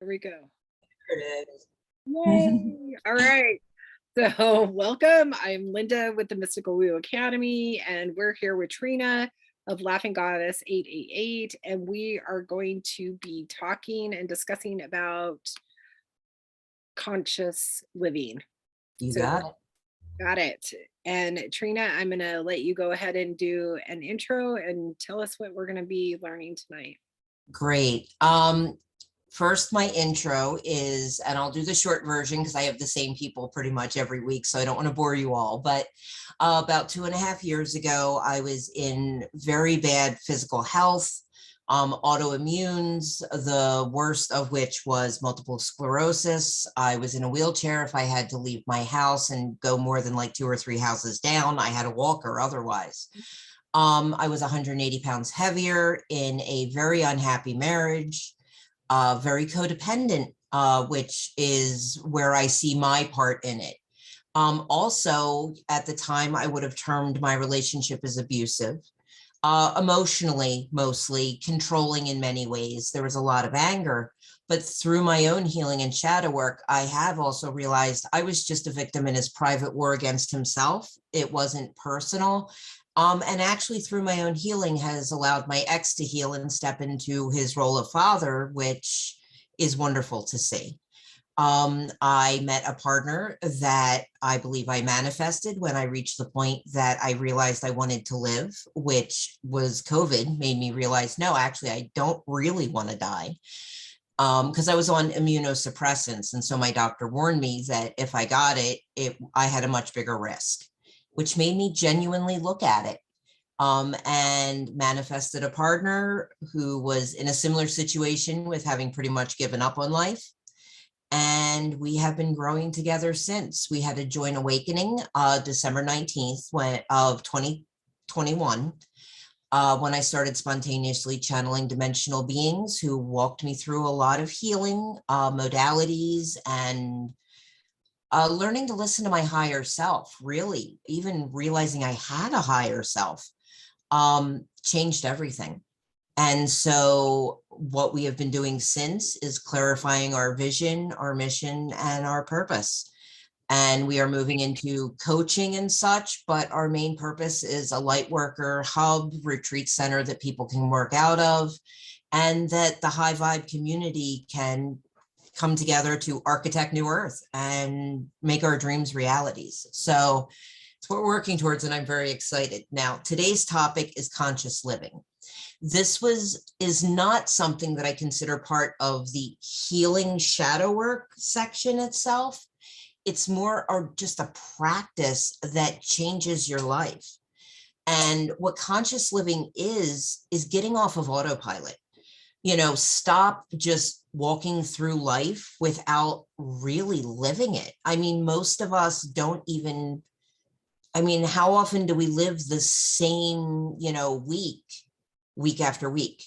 Here we go. There it is. Yay! All right. So, welcome. I'm Linda with the Mystical Woo Academy, and we're here with Trena of Laughing Goddess 888, and we are going to be talking and discussing about conscious living. You So, got it. got it. And Trena, I'm going to let you go ahead and do an intro and tell us what we're going to be learning tonight. Great. First, my intro is, and I'll do the short version because I have the same people pretty much every week, so I don't want to bore you all. But about 2.5 years ago, I was in very bad physical health, autoimmunes, the worst of which was multiple sclerosis. I was in a wheelchair. If I had to leave my house and go more than like 2 or 3 houses down, I had a walker otherwise. I was 180 pounds heavier in a very unhappy marriage. Very codependent, which is where I see my part in it. Also, at the time, I would have termed my relationship as abusive, emotionally, mostly controlling in many ways. There was a lot of anger, but through my own healing and shadow work, I have also realized I was just a victim in his private war against himself. It wasn't personal. And actually through my own healing has allowed my ex to heal and step into his role of father, which is wonderful to see. I met a partner that I believe I manifested when I reached the point that I realized I wanted to live, which was COVID, made me realize, no, actually, I don't really want to die. Because I was on immunosuppressants. And so my doctor warned me that if I got it, I had a much bigger risk, which made me genuinely look at it, and manifested a partner who was in a similar situation with having pretty much given up on life. And we have been growing together since. We had a joint awakening December 19th of 2021, when I started spontaneously channeling dimensional beings who walked me through a lot of healing modalities and learning to listen to my higher self, really, even realizing I had a higher self, changed everything. And so what we have been doing since is clarifying our vision, our mission, and our purpose. And we are moving into coaching and such, but our main purpose is a light worker hub retreat center that people can work out of, and that the high vibe community can come together to architect new earth and make our dreams realities. So it's what we're working towards, and I'm very excited. Now, today's topic is conscious living. This is not something that I consider part of the healing shadow work section itself. It's more or just a practice that changes your life. And what conscious living is getting off of autopilot. Stop just walking through life without really living it. I mean, most of us don't even, how often do we live the same, week after week?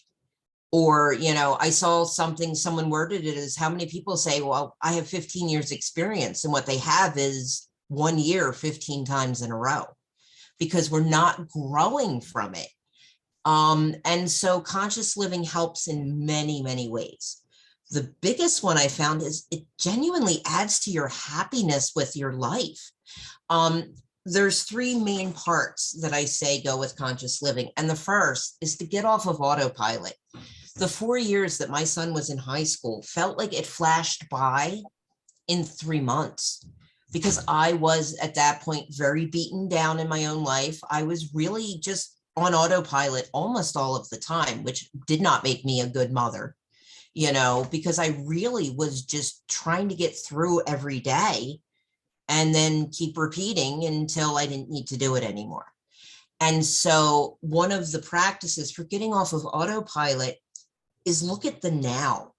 Or, I saw something, someone worded it as how many people say, well, I have 15 years experience, and what they have is 1 year, 15 times in a row, because we're not growing from it. And so conscious living helps in many, many ways. The biggest one I found is it genuinely adds to your happiness with your life. There's 3 main parts that I say go with conscious living. And the first is to get off of autopilot. The 4 years that my son was in high school felt like it flashed by in 3 months, because I was at that point very beaten down in my own life. I was really just on autopilot almost all of the time, which did not make me a good mother, because I really was just trying to get through every day and then keep repeating until I didn't need to do it anymore. And so one of the practices for getting off of autopilot is look at the now.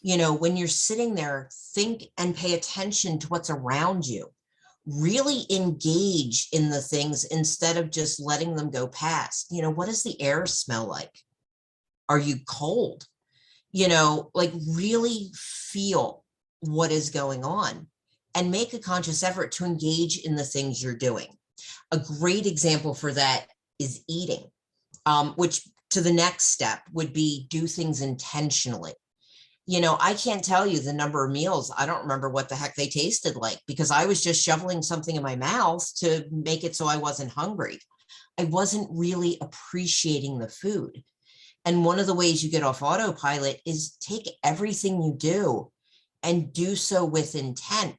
When you're sitting there, think and pay attention to what's around you. Really engage in the things instead of just letting them go past. What does the air smell like? Are you cold? Like really feel what is going on and make a conscious effort to engage in the things you're doing. A great example for that is eating, which to the next step would be do things intentionally. I can't tell you the number of meals. I don't remember what the heck they tasted like because I was just shoveling something in my mouth to make it so I wasn't hungry. I wasn't really appreciating the food. And one of the ways you get off autopilot is take everything you do and do so with intent.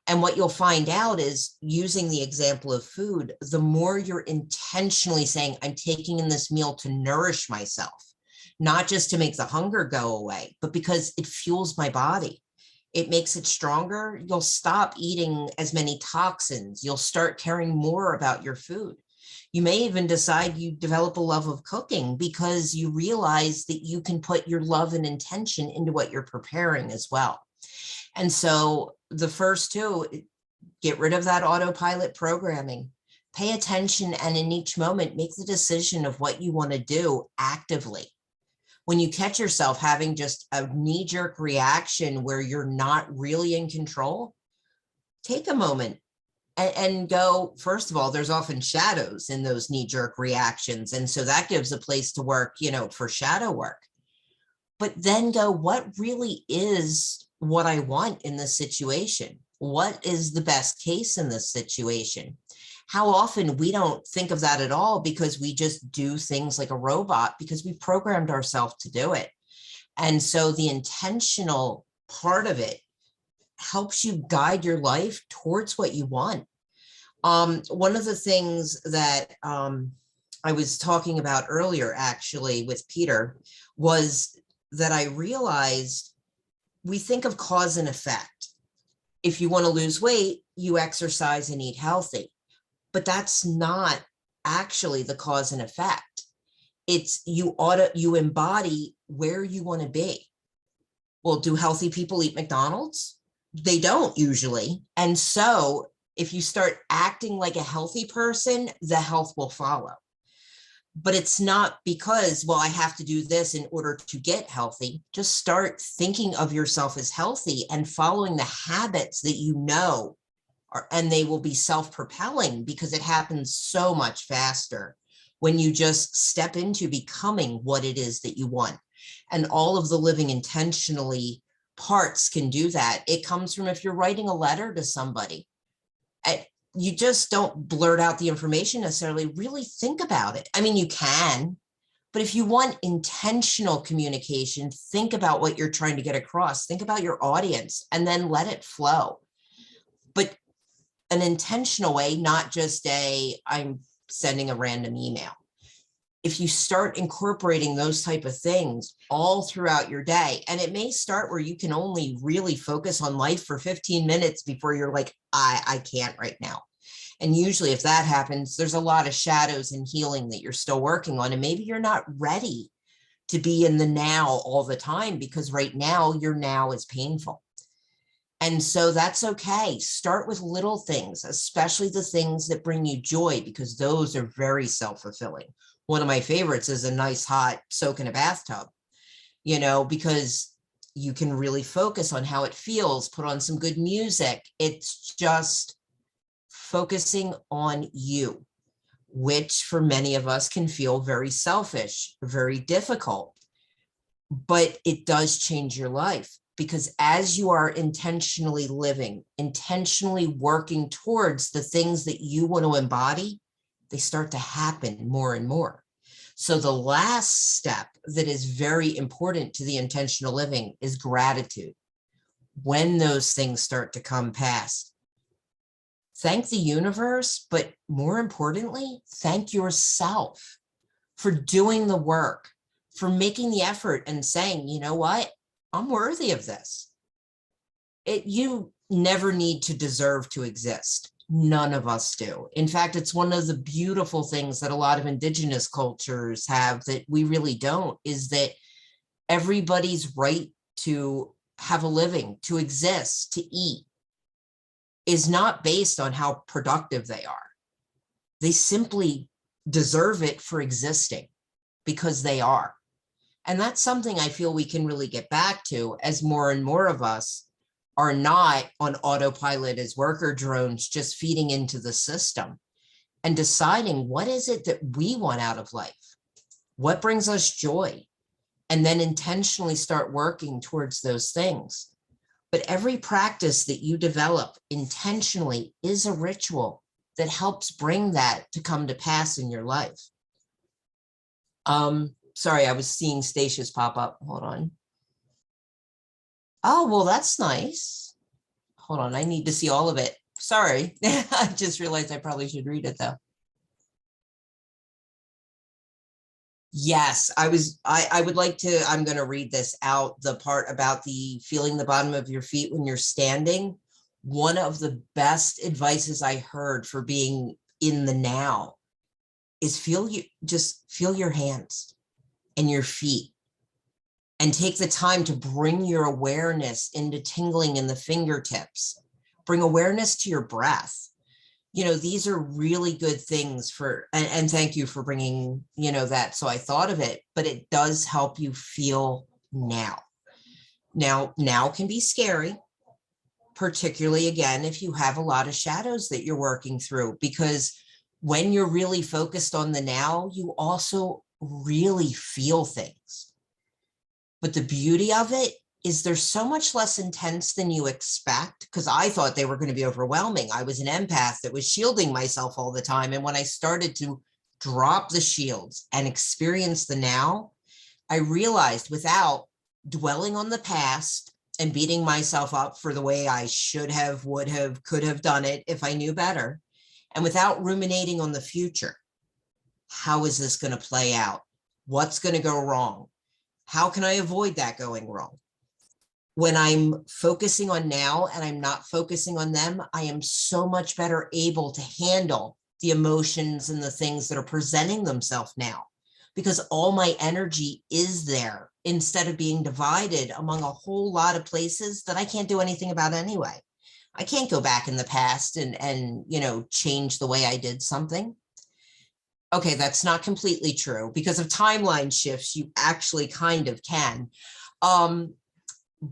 And what you'll find out is using the example of food, the more you're intentionally saying, I'm taking in this meal to nourish myself, not just to make the hunger go away, but because it fuels my body. It makes it stronger. You'll stop eating as many toxins. You'll start caring more about your food. You may even decide you develop a love of cooking because you realize that you can put your love and intention into what you're preparing as well. And so the first two, get rid of that autopilot programming, pay attention, and in each moment, make the decision of what you want to do actively. When you catch yourself having just a knee-jerk reaction where you're not really in control, take a moment and go, first of all, there's often shadows in those knee-jerk reactions. And so that gives a place to work, for shadow work. But then go, what really is what I want in this situation? What is the best case in this situation? How often we don't think of that at all because we just do things like a robot because we programmed ourselves to do it. And so the intentional part of it helps you guide your life towards what you want. One of the things that I was talking about earlier, actually, with Peter, was that I realized we think of cause and effect. If you want to lose weight, you exercise and eat healthy. But that's not actually the cause and effect. It's you embody where you want to be. Well, do healthy people eat McDonald's? They don't usually. And so if you start acting like a healthy person, the health will follow. But it's not because, well, I have to do this in order to get healthy. Just start thinking of yourself as healthy and following the habits that and they will be self-propelling because it happens so much faster when you just step into becoming what it is that you want. And all of the living intentionally parts can do that. It comes from if you're writing a letter to somebody, you just don't blurt out the information necessarily, really think about it. I mean, you can, but if you want intentional communication, think about what you're trying to get across, think about your audience, and then let it flow. But an intentional way, not just I'm sending a random email. If you start incorporating those type of things all throughout your day, and it may start where you can only really focus on life for 15 minutes before you're like, I can't right now. And usually if that happens, there's a lot of shadows and healing that you're still working on. And maybe you're not ready to be in the now all the time because right now your now is painful. And so that's okay. Start with little things, especially the things that bring you joy, because those are very self-fulfilling. One of my favorites is a nice hot soak in a bathtub, because you can really focus on how it feels, put on some good music. It's just focusing on you, which for many of us can feel very selfish, very difficult, but it does change your life. Because as you are intentionally living, intentionally working towards the things that you want to embody, they start to happen more and more. So the last step that is very important to the intentional living is gratitude. When those things start to come past, thank the universe, but more importantly, thank yourself for doing the work, for making the effort and saying, you know what? I'm worthy of this. You never need to deserve to exist. None of us do. In fact, it's one of the beautiful things that a lot of indigenous cultures have that we really don't, is that everybody's right to have a living, to exist, to eat, is not based on how productive they are. They simply deserve it for existing because they are. And that's something I feel we can really get back to as more and more of us are not on autopilot as worker drones, just feeding into the system and deciding what is it that we want out of life? What brings us joy? and then intentionally start working towards those things. But every practice that you develop intentionally is a ritual that helps bring that to come to pass in your life. Sorry, I was seeing Stacey's pop up. Hold on. Oh, well, that's nice. Hold on, I need to see all of it. Sorry, I just realized I probably should read it though. Yes, I would like to, I'm going to read this out, the part about the feeling the bottom of your feet when you're standing. One of the best advices I heard for being in the now is just feel your hands and your feet and take the time to bring your awareness into tingling in the fingertips. Bring awareness to your breath. These are really good things and thank you for bringing, that. So I thought of it, but it does help you feel now. Now can be scary, particularly again, if you have a lot of shadows that you're working through, because when you're really focused on the now, you also really feel things. But the beauty of it is they're so much less intense than you expect, because I thought they were going to be overwhelming. I was an empath that was shielding myself all the time. And when I started to drop the shields and experience the now, I realized without dwelling on the past and beating myself up for the way I should have, would have, could have done it if I knew better, and without ruminating on the future, how is this going to play out? What's going to go wrong? How can I avoid that going wrong? When I'm focusing on now and I'm not focusing on them, I am so much better able to handle the emotions and the things that are presenting themselves now, because all my energy is there instead of being divided among a whole lot of places that I can't do anything about anyway. I can't go back in the past and change the way I did something. Okay, that's not completely true. Because of timeline shifts, you actually kind of can.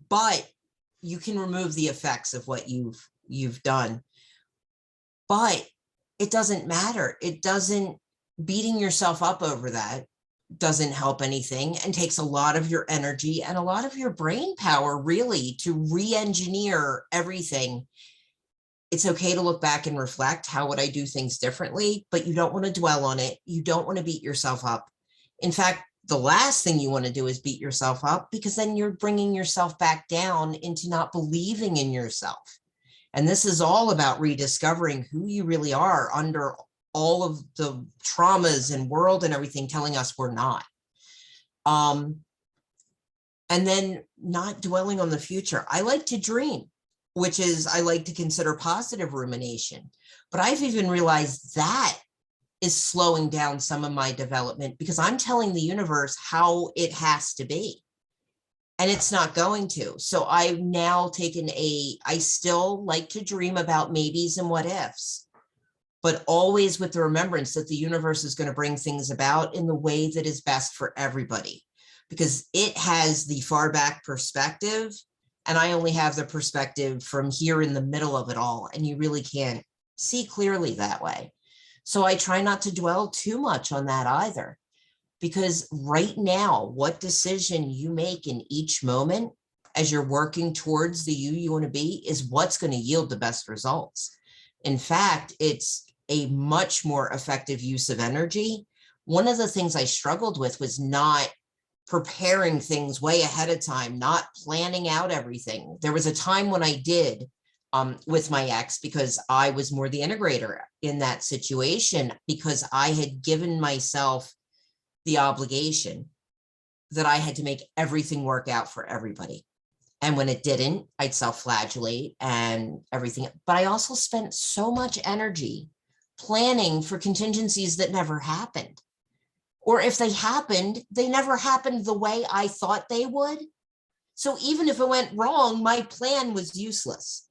But you can remove the effects of what you've done. But it doesn't matter. Beating yourself up over that doesn't help anything, and takes a lot of your energy and a lot of your brain power really to re-engineer everything. It's okay to look back and reflect, how would I do things differently? But you don't want to dwell on it. You don't want to beat yourself up. In fact, the last thing you want to do is beat yourself up, because then you're bringing yourself back down into not believing in yourself. And this is all about rediscovering who you really are under all of the traumas and world and everything telling us we're not. And then not dwelling on the future. I like to dream, which is, I like to consider positive rumination. But I've even realized that is slowing down some of my development, because I'm telling the universe how it has to be, and it's not going to. So I've now taken I still like to dream about maybes and what ifs, but always with the remembrance that the universe is going to bring things about in the way that is best for everybody, because it has the far back perspective, and I only have the perspective from here in the middle of it all, and you really can't see clearly that way. So I try not to dwell too much on that either, because right now, what decision you make in each moment as you're working towards the you want to be is what's going to yield the best results. In fact, it's a much more effective use of energy. One of the things I struggled with was not preparing things way ahead of time, not planning out everything. There was a time when I did, with my ex, because I was more the integrator in that situation, because I had given myself the obligation that I had to make everything work out for everybody. And when it didn't, I'd self-flagellate and everything. But I also spent so much energy planning for contingencies that never happened. Or if they happened, they never happened the way I thought they would. So even if it went wrong, my plan was useless.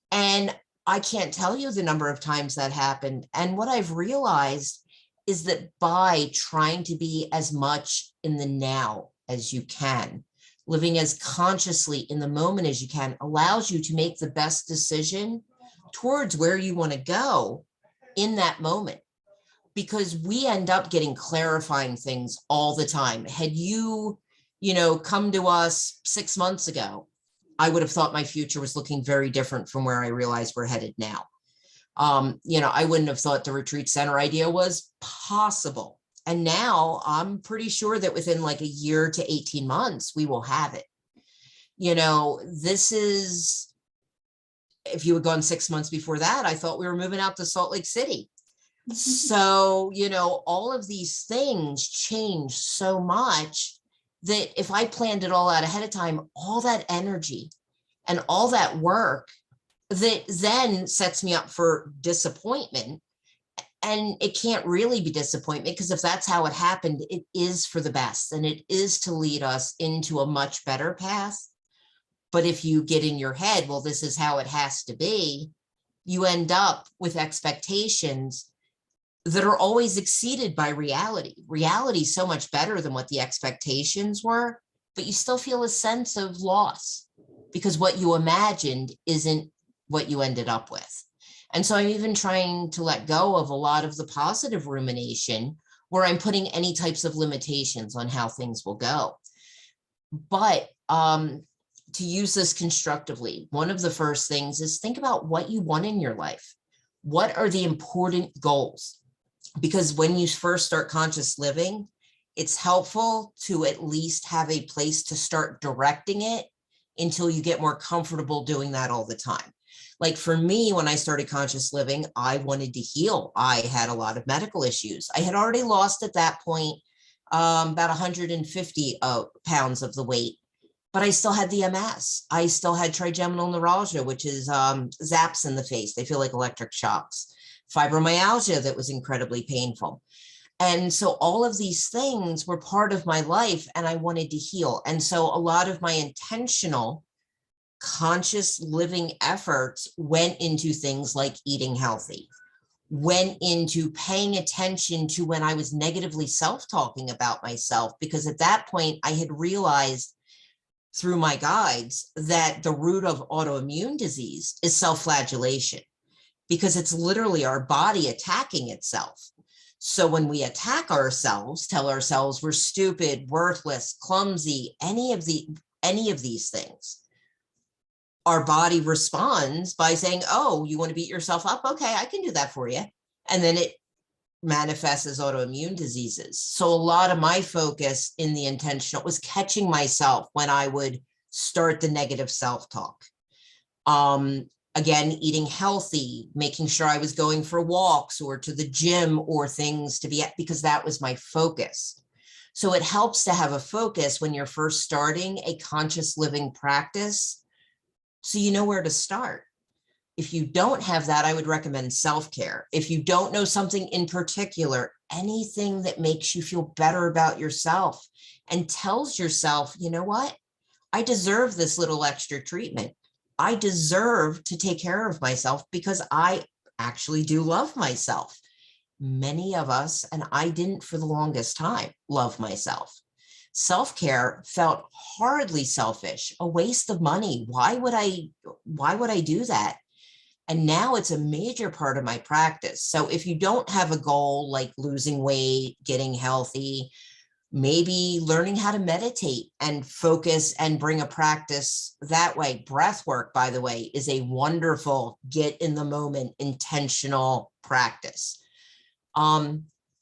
And I can't tell you the number of times that happened. And what I've realized is that by trying to be as much in the now as you can, living as consciously in the moment as you can, allows you to make the best decision towards where you want to go in that moment. Because we end up getting clarifying things all the time. Had you come to us 6 months ago, I would have thought my future was looking very different from where I realize we're headed now. I wouldn't have thought the retreat center idea was possible. And now I'm pretty sure that within like a year to 18 months, we will have it. This is, if you had gone 6 months before that, I thought we were moving out to Salt Lake City. So, all of these things change so much that if I planned it all out ahead of time, all that energy and all that work that then sets me up for disappointment. And it can't really be disappointment, because if that's how it happened, it is for the best and it is to lead us into a much better path. But if you get in your head, well, this is how it has to be, you end up with expectations that are always exceeded by reality. Reality is so much better than what the expectations were, but you still feel a sense of loss because what you imagined isn't what you ended up with. And so I'm even trying to let go of a lot of the positive rumination where I'm putting any types of limitations on how things will go. But to use this constructively, one of the first things is think about what you want in your life. What are the important goals? Because when you first start conscious living, it's helpful to at least have a place to start directing it until you get more comfortable doing that all the time. Like for me, when I started conscious living, I wanted to heal. I had a lot of medical issues. I had already lost at that point about 150 pounds of the weight, but I still had the MS. I still had trigeminal neuralgia, which is zaps in the face. They feel like electric shocks. Fibromyalgia that was incredibly painful. And so all of these things were part of my life and I wanted to heal. And so a lot of my intentional conscious living efforts went into things like eating healthy, went into paying attention to when I was negatively self-talking about myself, because at that point I had realized through my guides that the root of autoimmune disease is self-flagellation, because it's literally our body attacking itself. So when we attack ourselves, tell ourselves we're stupid, worthless, clumsy, any of these things, our body responds by saying, oh, you want to beat yourself up? Okay, I can do that for you. And then it manifests as autoimmune diseases. So a lot of my focus in the intentional was catching myself when I would start the negative self-talk. Again, eating healthy, making sure I was going for walks or to the gym or things to be at, because that was my focus. So it helps to have a focus when you're first starting a conscious living practice, so you know where to start. If you don't have that, I would recommend self-care. If you don't know something in particular, anything that makes you feel better about yourself and tells yourself, you know what? I deserve this little extra treatment. I deserve to take care of myself because I actually do love myself. Many of us, and I didn't for the longest time, love myself. Self-care felt hardly selfish, a waste of money. Why would I do that? And now it's a major part of my practice. So if you don't have a goal like losing weight, getting healthy, maybe learning how to meditate and focus and bring a practice that way. Breath work, by the way, is a wonderful get in the moment, intentional practice.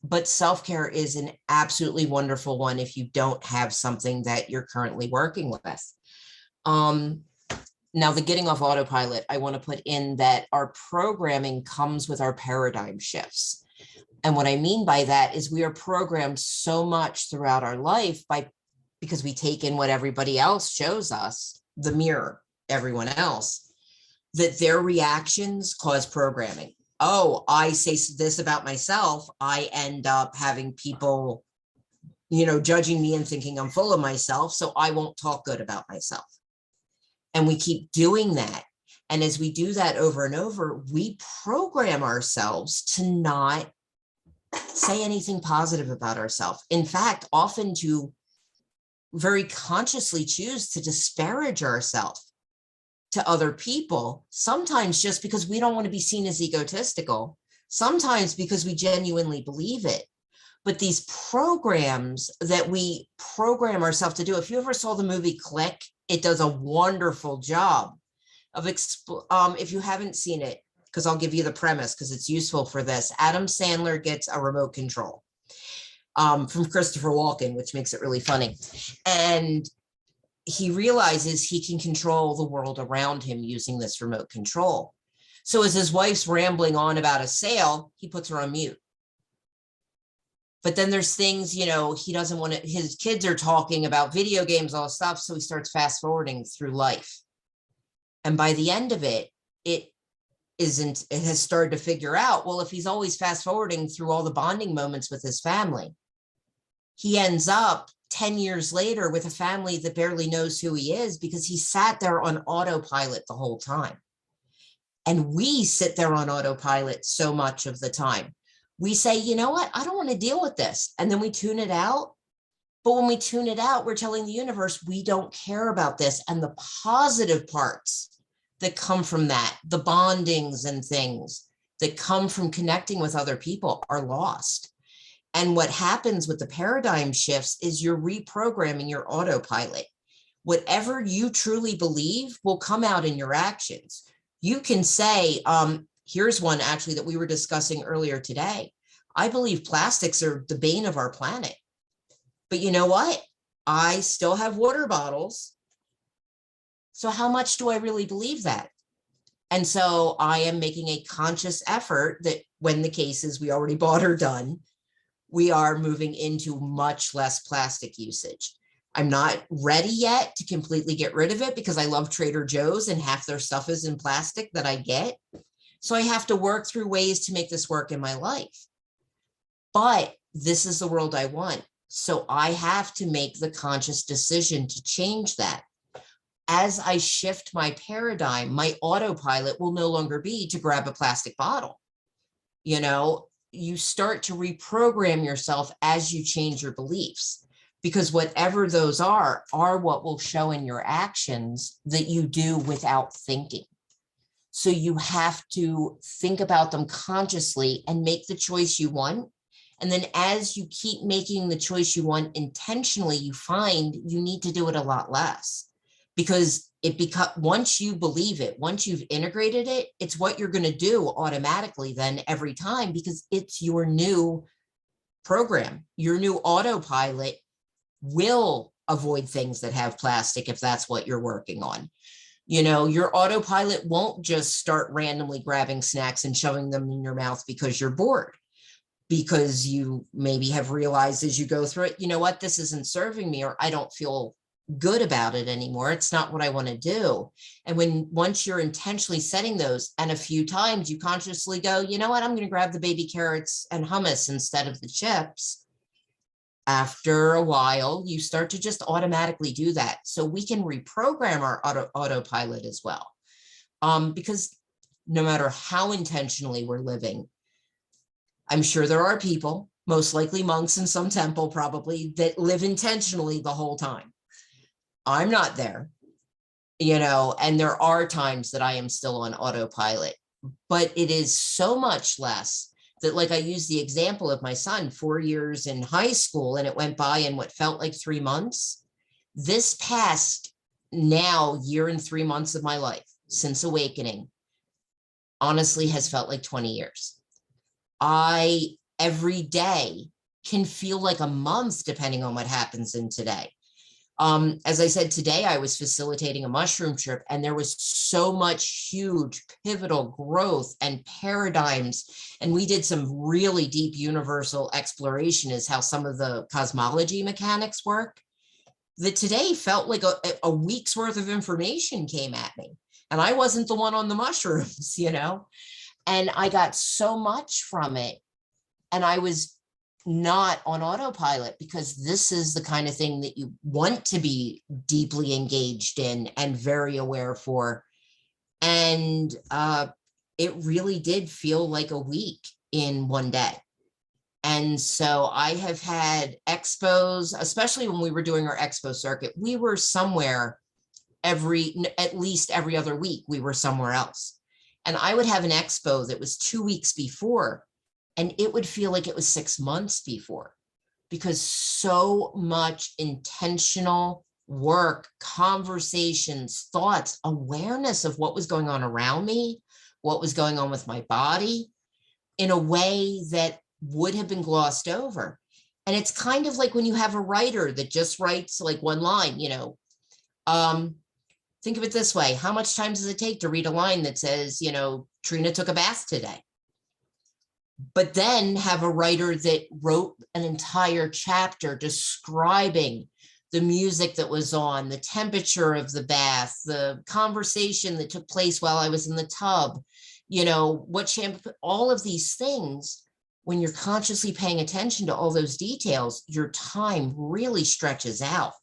But self-care is an absolutely wonderful one if you don't have something that you're currently working with. Now, the getting off autopilot, I want to put in that our programming comes with our paradigm shifts. And what I mean by that is we are programmed so much throughout our life because we take in what everybody else shows us, the mirror, everyone else, that their reactions cause programming. Oh, I say this about myself, I end up having people, judging me and thinking I'm full of myself, so I won't talk good about myself. And we keep doing that. And as we do that over and over, we program ourselves to not say anything positive about ourselves. In fact, often to very consciously choose to disparage ourselves to other people, sometimes just because we don't want to be seen as egotistical, sometimes because we genuinely believe it. But these programs that we program ourselves to do, if you ever saw the movie Click, it does a wonderful job of, if you haven't seen it, because I'll give you the premise because it's useful for this. Adam Sandler gets a remote control from Christopher Walken, which makes it really funny. And he realizes he can control the world around him using this remote control. So as his wife's rambling on about a sale, he puts her on mute. But then there's things, you know, he doesn't want to, his kids are talking about video games, all stuff. So he starts fast forwarding through life. And by the end of it, it has started to figure out, well, if he's always fast forwarding through all the bonding moments with his family, he ends up 10 years later with a family that barely knows who he is because he sat there on autopilot the whole time. And we sit there on autopilot so much of the time. We say, you know what, I don't want to deal with this. And then we tune it out. But when we tune it out, we're telling the universe, we don't care about this. And the positive parts that come from that, the bondings and things that come from connecting with other people are lost. And what happens with the paradigm shifts is you're reprogramming your autopilot. Whatever you truly believe will come out in your actions. You can say, here's one actually that we were discussing earlier today. I believe plastics are the bane of our planet. But you know what? I still have water bottles. So how much do I really believe that? And so I am making a conscious effort that when the cases we already bought are done, we are moving into much less plastic usage. I'm not ready yet to completely get rid of it because I love Trader Joe's and half their stuff is in plastic that I get. So I have to work through ways to make this work in my life. But this is the world I want. So I have to make the conscious decision to change that. As I shift my paradigm, my autopilot will no longer be to grab a plastic bottle. You know, you start to reprogram yourself as you change your beliefs, because whatever those are what will show in your actions that you do without thinking. So you have to think about them consciously and make the choice you want. And then as you keep making the choice you want intentionally, you find you need to do it a lot less, because once you believe it, once you've integrated it, it's what you're going to do automatically then every time, because it's your new program. Your new autopilot will avoid things that have plastic if that's what you're working on. You know, your autopilot won't just start randomly grabbing snacks and shoving them in your mouth because you're bored, because you maybe have realized as you go through it, you know what, this isn't serving me, or I don't feel good about it anymore. It's not what I want to do. And once you're intentionally setting those, and a few times you consciously go, you know what, I'm going to grab the baby carrots and hummus instead of the chips. After a while, you start to just automatically do that. So we can reprogram our autopilot as well. Because no matter how intentionally we're living, I'm sure there are people, most likely monks in some temple probably, that live intentionally the whole time. I'm not there, you know, and there are times that I am still on autopilot, but it is so much less that, like, I use the example of my son, 4 years in high school, and it went by in what felt like 3 months. This past now year and 3 months of my life since awakening honestly has felt like 20 years. I every day can feel like a month depending on what happens in today. As I said, today I was facilitating a mushroom trip, and there was so much huge pivotal growth and paradigms. And we did some really deep universal exploration as how some of the cosmology mechanics work, that today felt like a week's worth of information came at me. And I wasn't the one on the mushrooms, you know, and I got so much from it. And I was not on autopilot, because this is the kind of thing that you want to be deeply engaged in and very aware for. And it really did feel like a week in one day. And so I have had expos, especially when we were doing our expo circuit, we were somewhere at least every other week, we were somewhere else. And I would have an expo that was 2 weeks before, and it would feel like it was 6 months before, because so much intentional work, conversations, thoughts, awareness of what was going on around me, what was going on with my body, in a way that would have been glossed over. And it's kind of like when you have a writer that just writes like one line, think of it this way. How much time does it take to read a line that says, Trina took a bath today? But then have a writer that wrote an entire chapter describing the music that was on, the temperature of the bath, the conversation that took place while I was in the tub, what shampoo, all of these things. When you're consciously paying attention to all those details, your time really stretches out.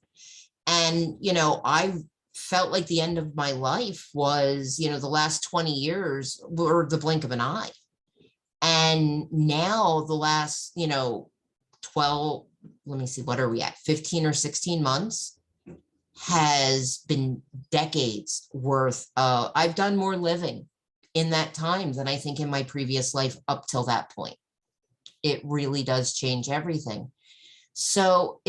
And, I felt like the end of my life was, the last 20 years were the blink of an eye. And now the last, 12, let me see, what are we at? 15 or 16 months has been decades worth. I've done more living in that time than I think in my previous life up till that point. It really does change everything. So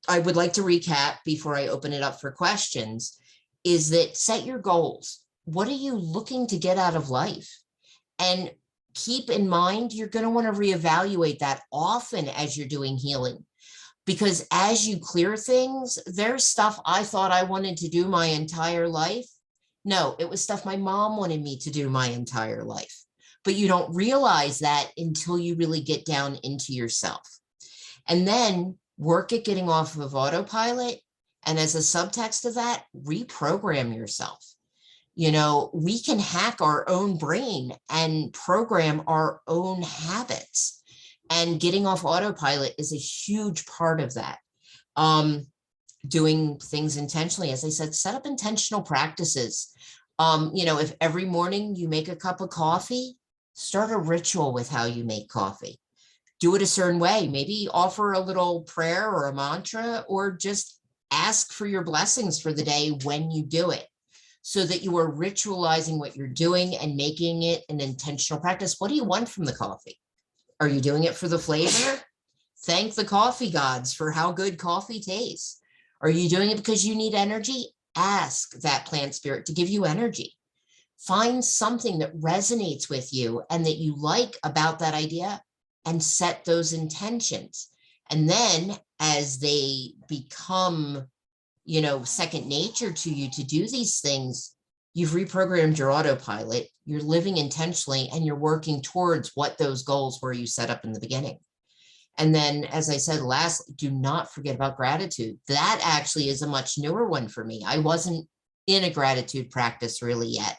I would like to recap before I open it up for questions, is that set your goals. What are you looking to get out of life? And keep in mind, you're going to want to reevaluate that often as you're doing healing, because as you clear things, there's stuff I thought I wanted to do my entire life. No, it was stuff my mom wanted me to do my entire life. But you don't realize that until you really get down into yourself. And then work at getting off of autopilot. And as a subtext of that, reprogram yourself. We can hack our own brain and program our own habits. And getting off autopilot is a huge part of that. Doing things intentionally, as I said, set up intentional practices. If every morning you make a cup of coffee, start a ritual with how you make coffee. Do it a certain way. Maybe offer a little prayer or a mantra, or just ask for your blessings for the day when you do it, so that you are ritualizing what you're doing and making it an intentional practice. What do you want from the coffee? Are you doing it for the flavor? Thank the coffee gods for how good coffee tastes. Are you doing it because you need energy? Ask that plant spirit to give you energy. Find something that resonates with you and that you like about that idea, and set those intentions. And then as they become, second nature to you to do these things, you've reprogrammed your autopilot, you're living intentionally, and you're working towards what those goals were you set up in the beginning. And then, as I said, lastly, do not forget about gratitude. That actually is a much newer one for me. I wasn't in a gratitude practice really yet,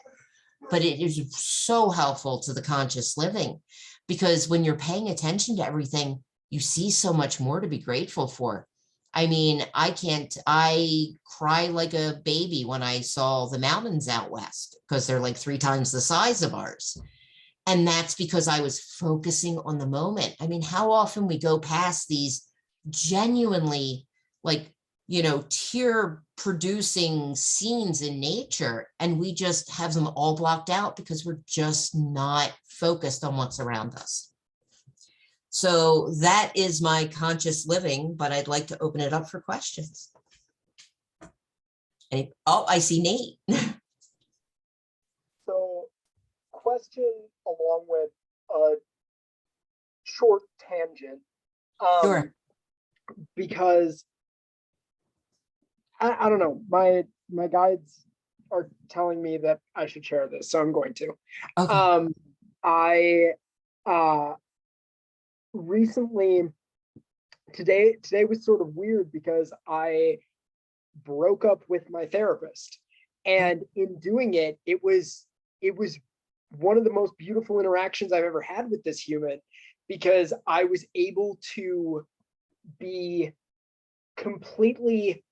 but it is so helpful to the conscious living, because when you're paying attention to everything, you see so much more to be grateful for. I mean, I cry like a baby when I saw the mountains out west, because they're like 3 times the size of ours. And that's because I was focusing on the moment. I mean, how often we go past these genuinely tear producing scenes in nature, and we just have them all blocked out because we're just not focused on what's around us. So that is my conscious living, but I'd like to open it up for questions. I see Nate. So, question along with a short tangent. Sure. Because I don't know, my guides are telling me that I should share this, so I'm going to. Okay. I recently, today was sort of weird because I broke up with my therapist, and in doing it, it was one of the most beautiful interactions I've ever had with this human, because I was able to be completely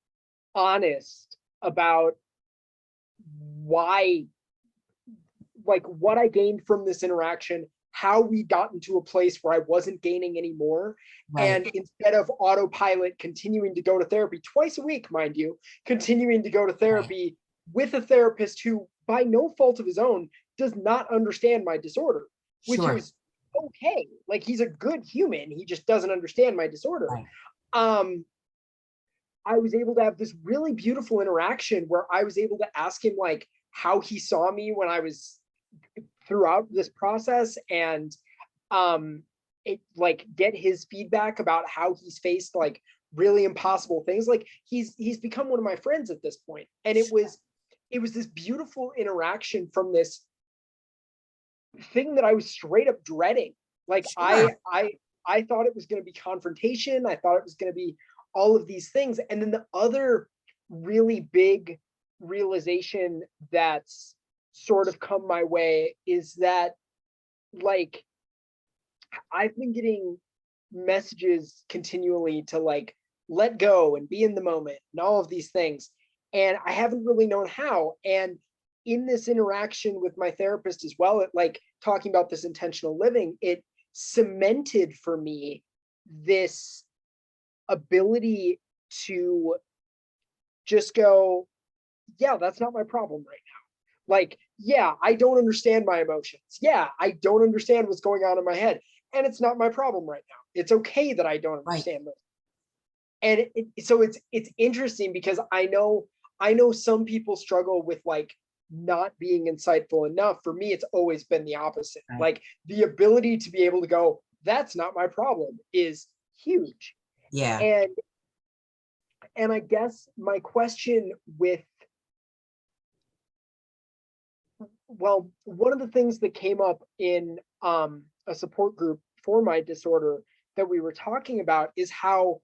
honest about why, what I gained from this interaction, how we got into a place where I wasn't gaining anymore. Right. And instead of autopilot continuing to go to therapy twice a week, mind you, continuing to go to therapy with a therapist who, by no fault of his own, does not understand my disorder, which Sure. was okay. Like he's a good human. He just doesn't understand my disorder. Right. I was able to have this really beautiful interaction where I was able to ask him like how he saw me when I was throughout this process, and it like get his feedback about how he's faced like really impossible things. Like he's become one of my friends at this point, and it was this beautiful interaction from this thing that I was straight up dreading. Like Sure. I thought it was going to be confrontation. I thought it was going to be all of these things. And then the other really big realization that's sort of come my way is that like I've been getting messages continually to like let go and be in the moment and all of these things. And I haven't really known how. And in this interaction with my therapist as well, like talking about this intentional living, it cemented for me this ability to just go, yeah, that's not my problem right now. Like, yeah, I don't understand my emotions. Yeah, I don't understand what's going on in my head. And it's not my problem right now. It's okay that I don't Right. understand those. And so it's interesting because I know some people struggle with like not being insightful enough. For me, it's always been the opposite. Right. Like the ability to be able to go, that's not my problem is huge. Yeah. And I guess my question with, well, one of the things that came up in a support group for my disorder that we were talking about is how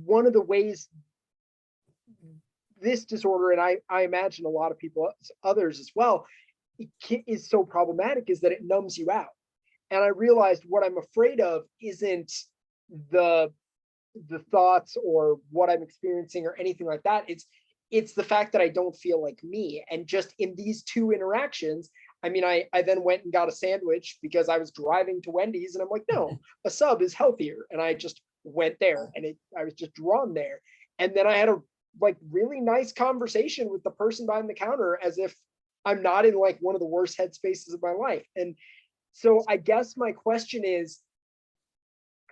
one of the ways this disorder, and I imagine a lot of people, others as well, is so problematic is that it numbs you out. And I realized what I'm afraid of isn't the thoughts or what I'm experiencing or anything like that. It's the fact that I don't feel like me. And just in these two interactions, I mean, I then went and got a sandwich because I was driving to Wendy's and I'm like, no, a sub is healthier. And I just went there and I was just drawn there. And then I had a like really nice conversation with the person behind the counter as if I'm not in like one of the worst headspaces of my life. And so I guess my question is,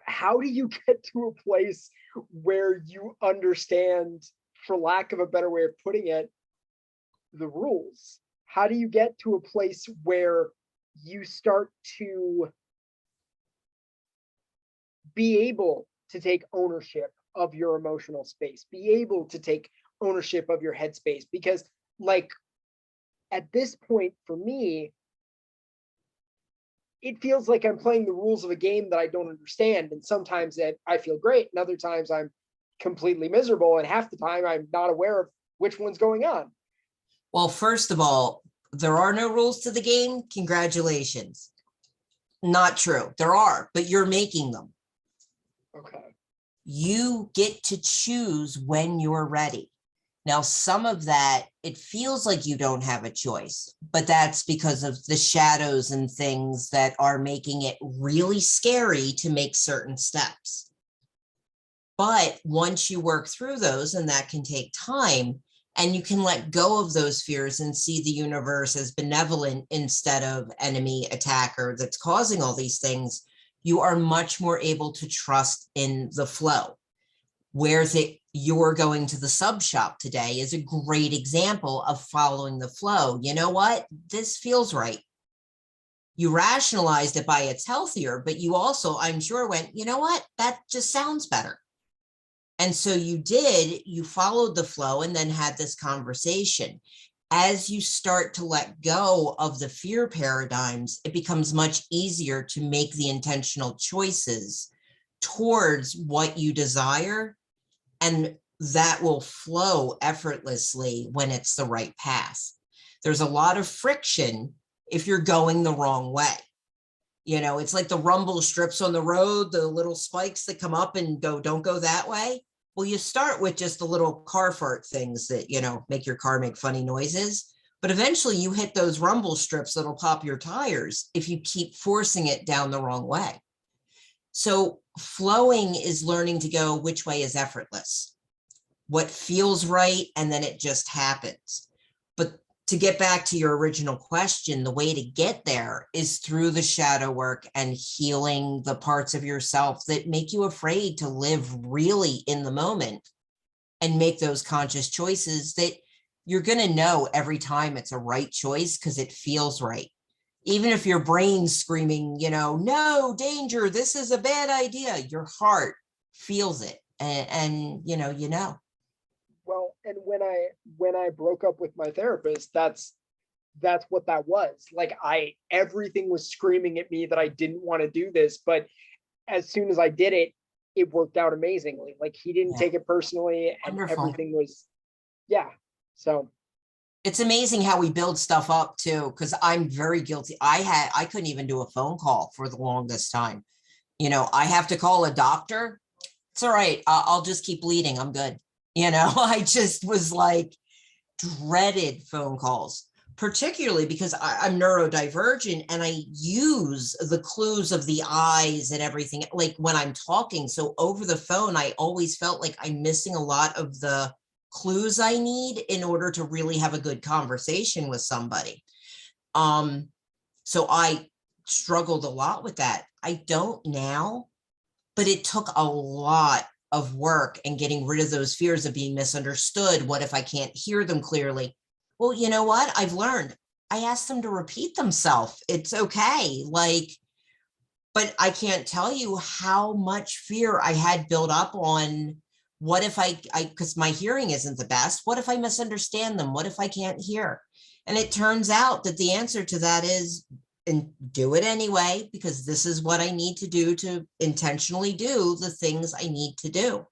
how do you get to a place where you understand, for lack of a better way of putting it, the rules? How do you get to a place where you start to be able to take ownership of your emotional space, be able to take ownership of your headspace? Because like at this point for me, it feels like I'm playing the rules of a game that I don't understand. And sometimes that I feel great, and other times I'm completely miserable. And half the time I'm not aware of which one's going on. Well, first of all, there are no rules to the game. Congratulations. Not true. There are, but you're making them. Okay. You get to choose when you're ready. Now, some of that, it feels like you don't have a choice, but that's because of the shadows and things that are making it really scary to make certain steps. But once you work through those, and that can take time, and you can let go of those fears and see the universe as benevolent instead of enemy attacker that's causing all these things, you are much more able to trust in the flow. Where you're going to the sub shop today is a great example of following the flow. You know what? This feels right. You rationalized it by it's healthier, but you also, I'm sure, went, you know what? That just sounds better. And so you followed the flow and then had this conversation. As you start to let go of the fear paradigms, it becomes much easier to make the intentional choices towards what you desire. And that will flow effortlessly when it's the right path. There's a lot of friction if you're going the wrong way. You know, it's like the rumble strips on the road, the little spikes that come up and go, don't go that way. Well, you start with just the little car fart things that, you know, make your car make funny noises. But eventually you hit those rumble strips that'll pop your tires if you keep forcing it down the wrong way. So flowing is learning to go which way is effortless, what feels right, and then it just happens. But to get back to your original question, the way to get there is through the shadow work and healing the parts of yourself that make you afraid to live really in the moment and make those conscious choices that you're going to know every time it's a right choice because it feels right. Even if your brain's screaming, no, danger, this is a bad idea, your heart feels it. And you know. Well, and when I broke up with my therapist, that's what that was. Like everything was screaming at me that I didn't want to do this, but as soon as I did it, it worked out amazingly. Like he didn't take it personally, and Wonderful. everything was, yeah. So it's amazing how we build stuff up too, because I'm very guilty. I couldn't even do a phone call for the longest time. I have to call a doctor. It's all right. I'll just keep bleeding. I'm good. I just was like dreaded phone calls, particularly because I'm neurodivergent and I use the clues of the eyes and everything, like when I'm talking. So over the phone, I always felt like I'm missing a lot of the clues I need in order to really have a good conversation with somebody. So I struggled a lot with that. I don't now, but it took a lot of work and getting rid of those fears of being misunderstood. What if I can't hear them clearly? Well, you know what? I've learned. I asked them to repeat themselves. It's okay. But I can't tell you how much fear I had built up on what if because my hearing isn't the best. What if I misunderstand them? What if I can't hear? And it turns out that the answer to that is, and do it anyway, because this is what I need to do to intentionally do the things I need to do.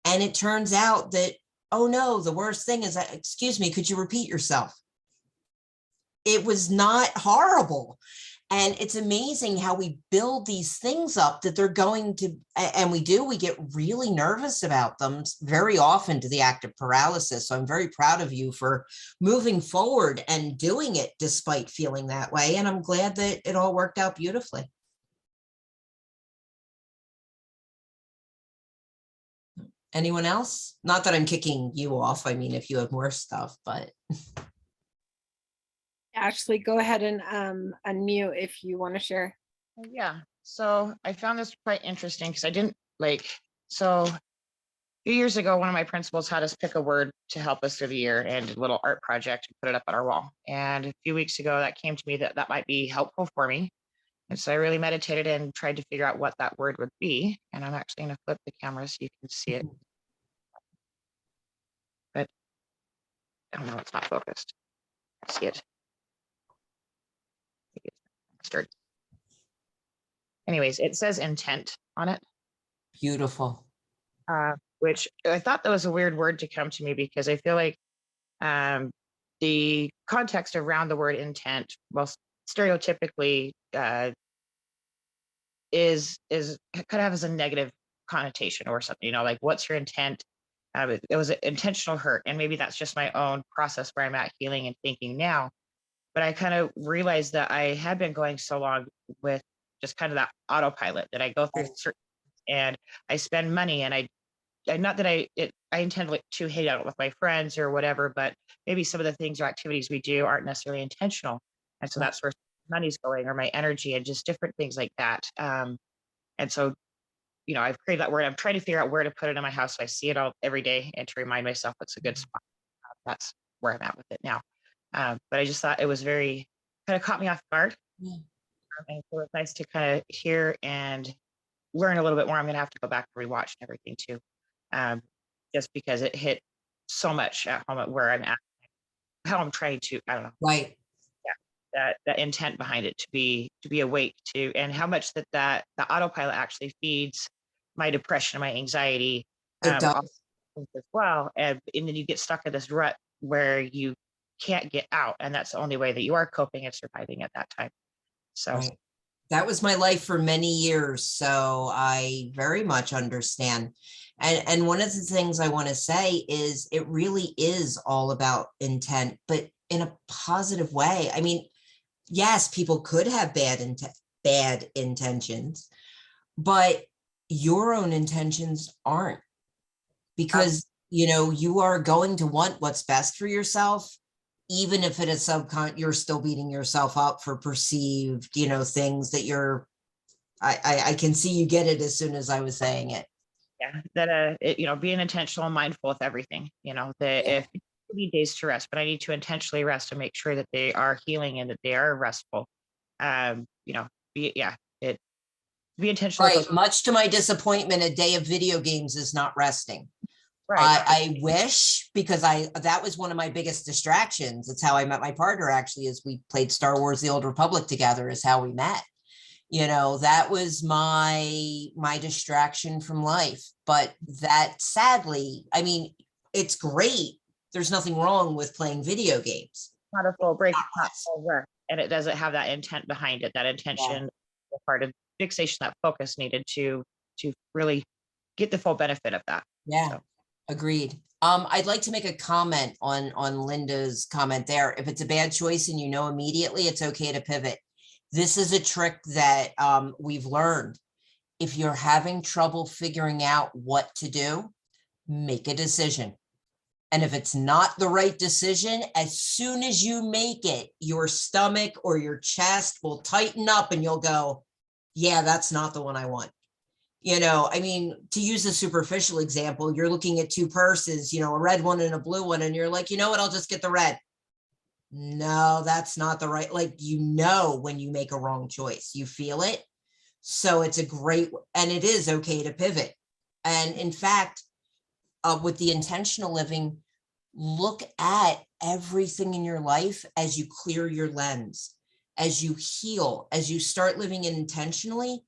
And it turns out that, oh no, the worst thing is, excuse me, could you repeat yourself? It was not horrible. And it's amazing how we build these things up that they're going to, and we get really nervous about them very often to the act of paralysis. So I'm very proud of you for moving forward and doing it despite feeling that way. And I'm glad that it all worked out beautifully. Anyone else? Not that I'm kicking you off. I mean, if you have more stuff, but. Ashley, go ahead and unmute if you want to share. Yeah, so I found this quite interesting because I didn't so a few years ago, one of my principals had us pick a word to help us through the year and did a little art project and put it up on our wall. And a few weeks ago, that came to me that might be helpful for me. And so I really meditated and tried to figure out what that word would be. And I'm actually going to flip the camera so you can see it. But I don't know, it's not focused. I see it. Anyways, it says intent on it. Beautiful. Which I thought that was a weird word to come to me because I feel like the context around the word intent, well, stereotypically is kind of has a negative connotation or something, like what's your intent? It was an intentional hurt. And maybe that's just my own process where I'm at healing and thinking now. But I kind of realized that I had been going so long with just kind of that autopilot that I go through certain, and I spend money, and not that I intend to hang out with my friends or whatever, but maybe some of the things or activities we do aren't necessarily intentional. And so that's where money's going, or my energy, and just different things like that. And so, I've created that word. I'm trying to figure out where to put it in my house so I see it all every day and to remind myself it's a good spot. That's where I'm at with it now. But I just thought it was kind of caught me off guard. Yeah. And so it's nice to kind of hear and learn a little bit more. I'm going to have to go back and rewatch and everything too. Just because it hit so much at home at where I'm at, how I'm trying to, I don't know. Right. Yeah, that intent behind it to be awake to, and how much that the autopilot actually feeds my depression and my anxiety. It does. As well. And then you get stuck in this rut where you can't get out. And that's the only way that you are coping and surviving at that time. So right. That was my life for many years. So I very much understand. And one of the things I want to say is it really is all about intent, but in a positive way. I mean, yes, people could have bad intentions, but your own intentions aren't, because you are going to want what's best for yourself, even if it is you're still beating yourself up for perceived, things that I can see you get it as soon as I was saying it. Yeah, that being intentional and mindful with everything, that Yeah. if I need days to rest, but I need to intentionally rest to make sure that they are healing and that they are restful. Um, you know, it be intentional with Right. those. Much to my disappointment, a day of video games is not resting. Right. I wish, because that was one of my biggest distractions. It's how I met my partner, actually, is we played Star Wars: The Old Republic together, is how we met. That was my distraction from life. But that, sadly, I mean, it's great. There's nothing wrong with playing video games. Not a full break, Not it's not less. full rest, and it doesn't have that intent behind it. That intention, the part of fixation, that focus needed to really get the full benefit of that. Yeah, So. agreed. I'd like to make a comment on Linda's comment there. If it's a bad choice and immediately, it's okay to pivot. This is a trick that we've learned. If you're having trouble figuring out what to do, make a decision. And if it's not the right decision, as soon as you make it, your stomach or your chest will tighten up and you'll go, yeah, that's not the one I want. I mean, to use a superficial example, you're looking at two purses, a red one and a blue one, and you're like, you know what, I'll just get the red. No, that's not the right, when you make a wrong choice, you feel it. So it's and it is okay to pivot. And in fact, with the intentional living, look at everything in your life as you clear your lens, as you heal, as you start living intentionally.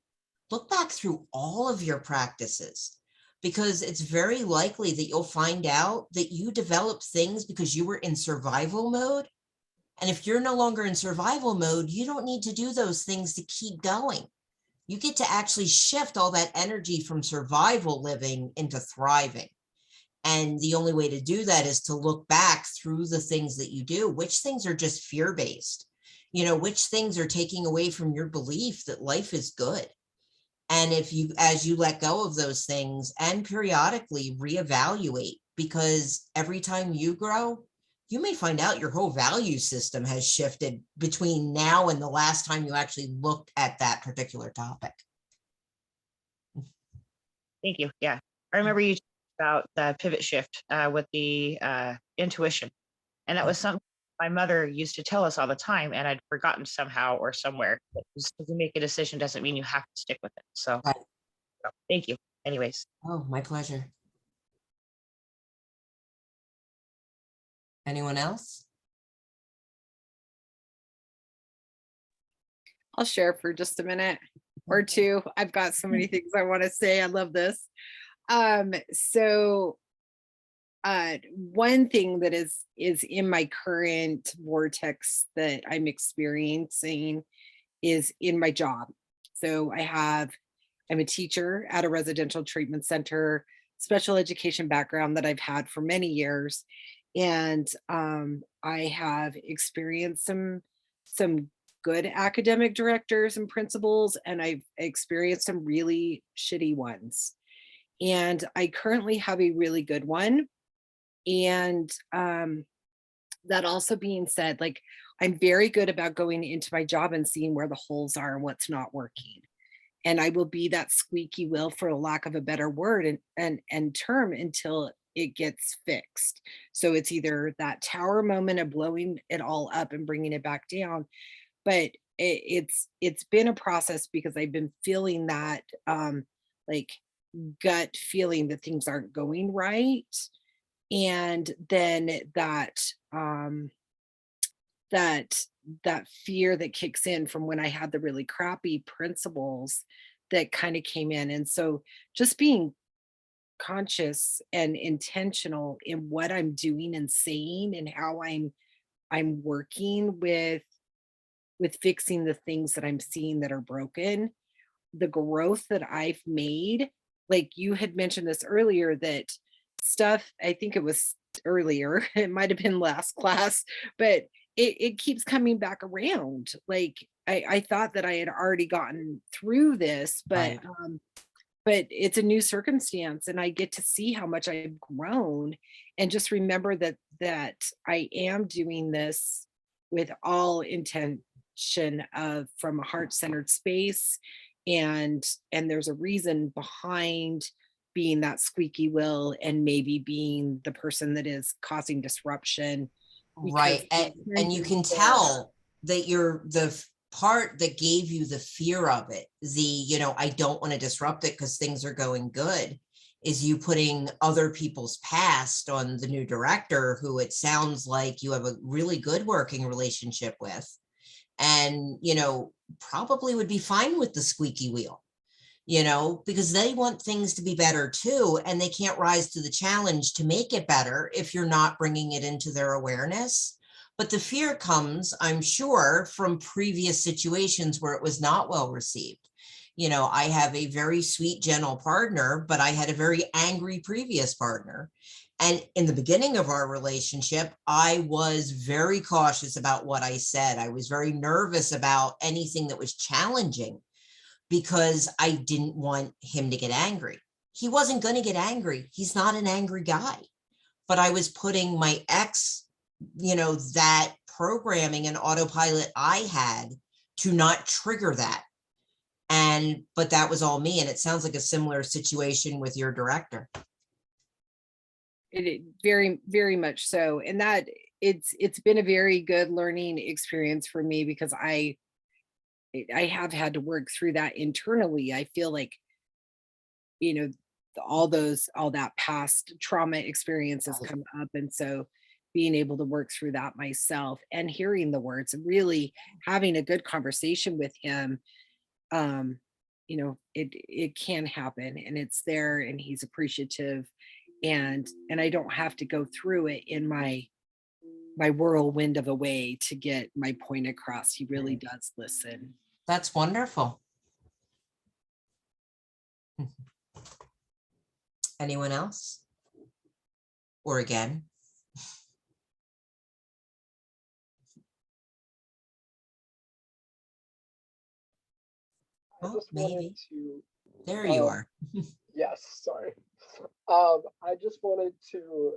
Look back through all of your practices, because it's very likely that you'll find out that you developed things because you were in survival mode. And if you're no longer in survival mode, you don't need to do those things to keep going. You get to actually shift all that energy from survival living into thriving. And the only way to do that is to look back through the things that you do, which things are just fear-based, which things are taking away from your belief that life is good. And as you let go of those things and periodically reevaluate, because every time you grow, you may find out your whole value system has shifted between now and the last time you actually looked at that particular topic. Thank you. Yeah, I remember you talked about the pivot shift with the intuition, and that was something my mother used to tell us all the time, and I'd forgotten somehow or somewhere. Just because you make a decision doesn't mean you have to stick with it. So, Right. Thank you. Anyways. Oh, my pleasure. Anyone else? I'll share for just a minute or two. I've got so many things I want to say. I love this. So one thing that is in my current vortex that I'm experiencing is in my job. So I'm a teacher at a residential treatment center, special education background that I've had for many years. And I have experienced some good academic directors and principals, and I've experienced some really shitty ones. And I currently have a really good one. And that also being said, like, I'm very good about going into my job and seeing where the holes are and what's not working. And I will be that squeaky wheel, for a lack of a better word and term, until it gets fixed. So it's either that tower moment of blowing it all up and bringing it back down, but it's been a process, because I've been feeling that like gut feeling that things aren't going right. And then that that fear that kicks in from when I had the really crappy principles that kind of came in. And so just being conscious and intentional in what I'm doing and saying, and how I'm working with fixing the things that I'm seeing that are broken, the growth that I've made. Like you had mentioned this earlier, that stuff, I think it was earlier, it might have been last class, but it keeps coming back around. Like I thought that I had already gotten through this, Right. but it's a new circumstance, and I get to see how much I've grown, and just remember that that I am doing this with all intention of from a heart-centered space, and there's a reason behind being that squeaky wheel and maybe being the person that is causing disruption. Right. And you can tell that you're the part that gave you the fear of it, I don't want to disrupt it because things are going good, is you putting other people's past on the new director, who it sounds like you have a really good working relationship with, and, probably would be fine with the squeaky wheel, because they want things to be better too, and they can't rise to the challenge to make it better if you're not bringing it into their awareness. But the fear comes, I'm sure, from previous situations where it was not well received. I have a very sweet, gentle partner, but I had a very angry previous partner. And in the beginning of our relationship, I was very cautious about what I said. I was very nervous about anything that was challenging, because I didn't want him to get angry. He wasn't going to get angry. He's not an angry guy. But I was putting my ex, that programming and autopilot I had to not trigger that. But that was all me. And it sounds like a similar situation with your director. It very, very much so. And that it's been a very good learning experience for me, because I have had to work through that internally. I feel like, all that past trauma experiences come up. And so being able to work through that myself and hearing the words, really having a good conversation with him, it can happen, and it's there, and he's appreciative, and I don't have to go through it in my whirlwind of a way to get my point across. He really does listen. That's wonderful. Anyone else? Or again? I just wanted to. There you are. Yes, sorry. I just wanted to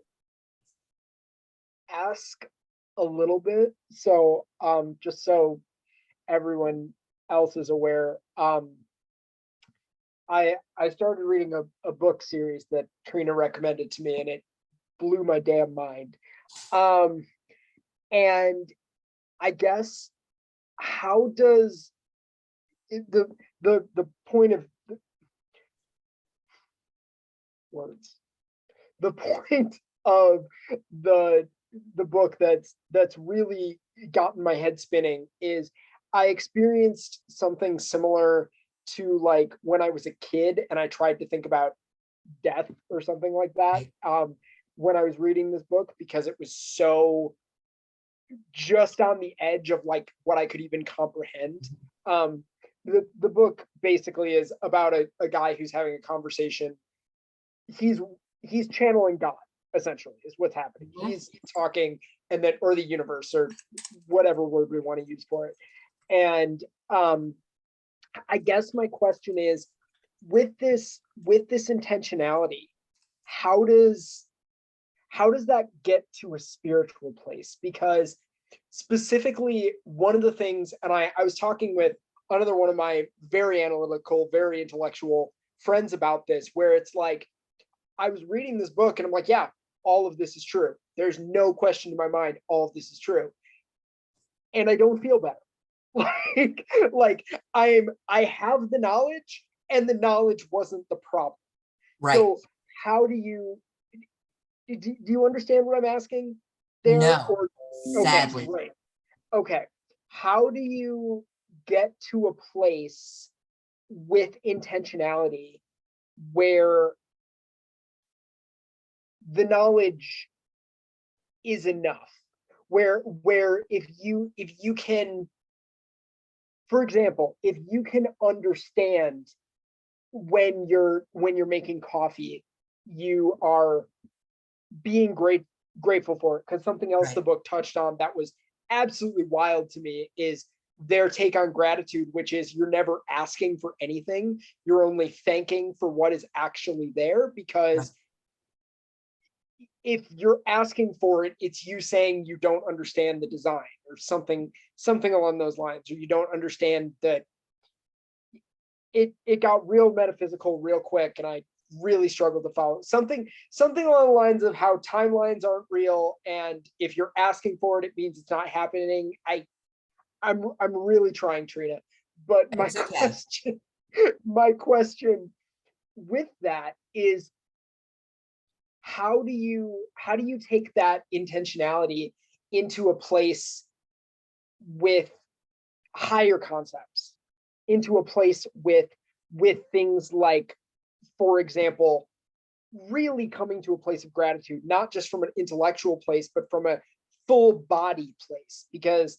ask a little bit. So, just so everyone else is aware, I started reading a book series that Trina recommended to me, and it blew my damn mind. And I guess, how does the point of words, the point of the book that's really gotten my head spinning is, I experienced something similar to, like, when I was a kid and I tried to think about death or something like that, when I was reading this book, because it was so just on the edge of like what I could even comprehend. The book basically is about a guy who's having a conversation. He's channeling God, essentially, is what's happening. He's talking, and then, or the universe, or whatever word we want to use for it. And I guess my question is, with this intentionality, how does that get to a spiritual place? Because specifically, one of the things, and I was talking with another one of my very analytical, very intellectual friends about this, where it's like, I was reading this book and I'm like, yeah, all of this is true. There's no question in my mind, all of this is true. And I don't feel better. like I have the knowledge, and the knowledge wasn't the problem. Right. So how do you understand what I'm asking there? No, sadly. Okay, great. Okay. How do you get to a place with intentionality where the knowledge is enough? Where if you can, for example, if you can understand when you're making coffee, you are being grateful for it. Because something else the book touched on that was absolutely wild to me is their take on gratitude, which is you're never asking for anything. You're only thanking for what is actually there, because if you're asking for it, it's you saying you don't understand the design or something along those lines, or you don't understand that it got real metaphysical real quick, and I really struggled to follow something along the lines of how timelines aren't real, and if you're asking for it, it means it's not happening. I'm really trying, Trina. But my It's okay. question with that is, how do you take that intentionality into a place with higher concepts, into a place with things like, for example, really coming to a place of gratitude, not just from an intellectual place, but from a full body place? Because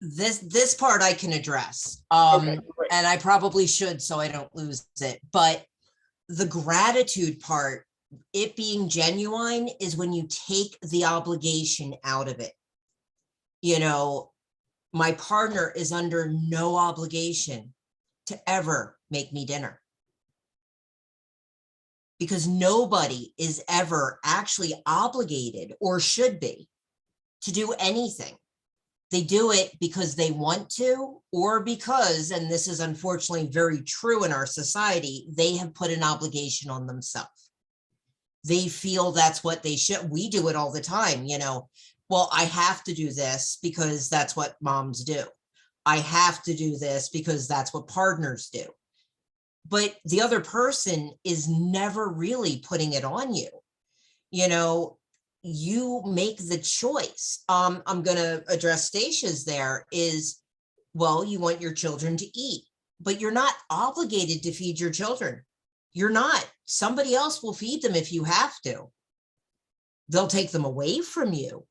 This part I can address. okay, great. And I probably should, so I don't lose it. But the gratitude part, it being genuine, is when you take the obligation out of it. You know, my partner is under no obligation to ever make me dinner, because nobody is ever actually obligated, or should be, to do anything. They do it because they want to, or because, and this is unfortunately very true in our society, they have put an obligation on themselves. They feel that's what they should. We do it all the time, you know. Well, I have to do this because that's what moms do. I have to do this because that's what partners do. But the other person is never really putting it on you. You know, you make the choice. I'm going to address Stacey's there is, well, you want your children to eat, but you're not obligated to feed your children. You're not. Somebody else will feed them if you have to. They'll take them away from you,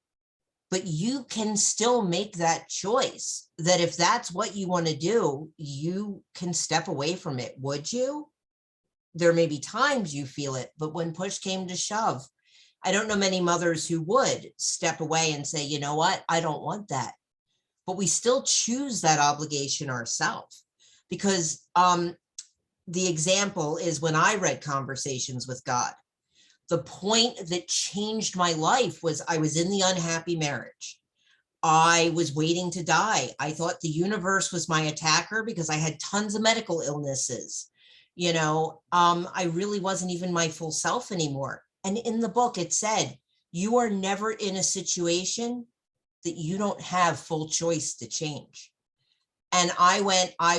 but you can still make that choice, that if that's what you want to do, you can step away from it. Would you? There may be times you feel it, but when push came to shove, I don't know many mothers who would step away and say, you know what, I don't want that. But we still choose that obligation ourselves, because the example is when I read Conversations with God. The point that changed my life was I was in the unhappy marriage. I was waiting to die. I thought the universe was my attacker because I had tons of medical illnesses. You know, I really wasn't even my full self anymore. And in the book, it said, you are never in a situation that you don't have full choice to change. And I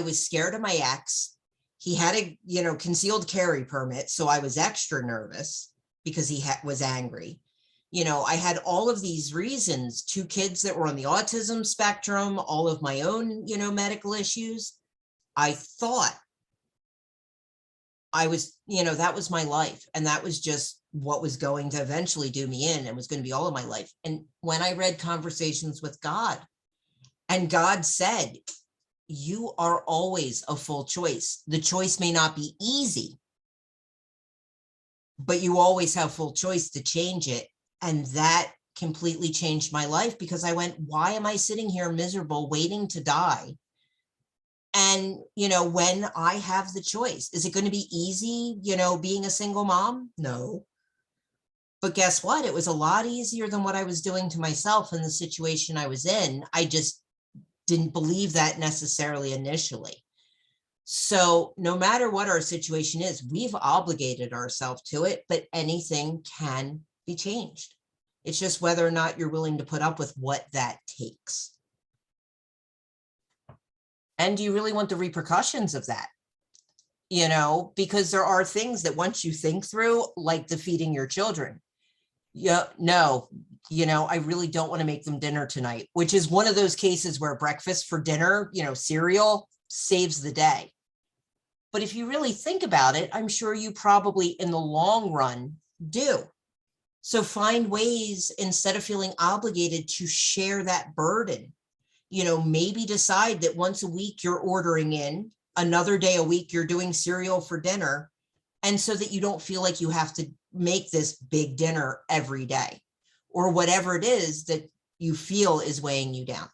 was scared of my ex. He had a, you know, concealed carry permit. So I was extra nervous because he was angry. You know, I had all of these reasons, 2 kids that were on the autism spectrum, all of my own, you know, medical issues. I thought I was, you know, that was my life. And that was just what was going to eventually do me in, and was going to be all of my life. And when I read Conversations with God, and God said, you are always a full choice. The choice may not be easy, but you always have full choice to change it. And that completely changed my life, because I went, why am I sitting here miserable, waiting to die? And, you know, when I have the choice, is it going to be easy, you know, being a single mom? No. But guess what? It was a lot easier than what I was doing to myself in the situation I was in. I just didn't believe that necessarily initially. So no matter what our situation is, we've obligated ourselves to it, but anything can be changed. It's just whether or not you're willing to put up with what that takes. And do you really want the repercussions of that? You know, because there are things that once you think through, like defeating your children, yeah, no, you know, I really don't want to make them dinner tonight, which is one of those cases where breakfast for dinner, you know, cereal saves the day. But if you really think about it, I'm sure you probably in the long run do. So find ways, instead of feeling obligated, to share that burden. You know, maybe decide that once a week you're ordering in, another day a week you're doing cereal for dinner. And so that you don't feel like you have to make this big dinner every day, or whatever it is that you feel is weighing you down.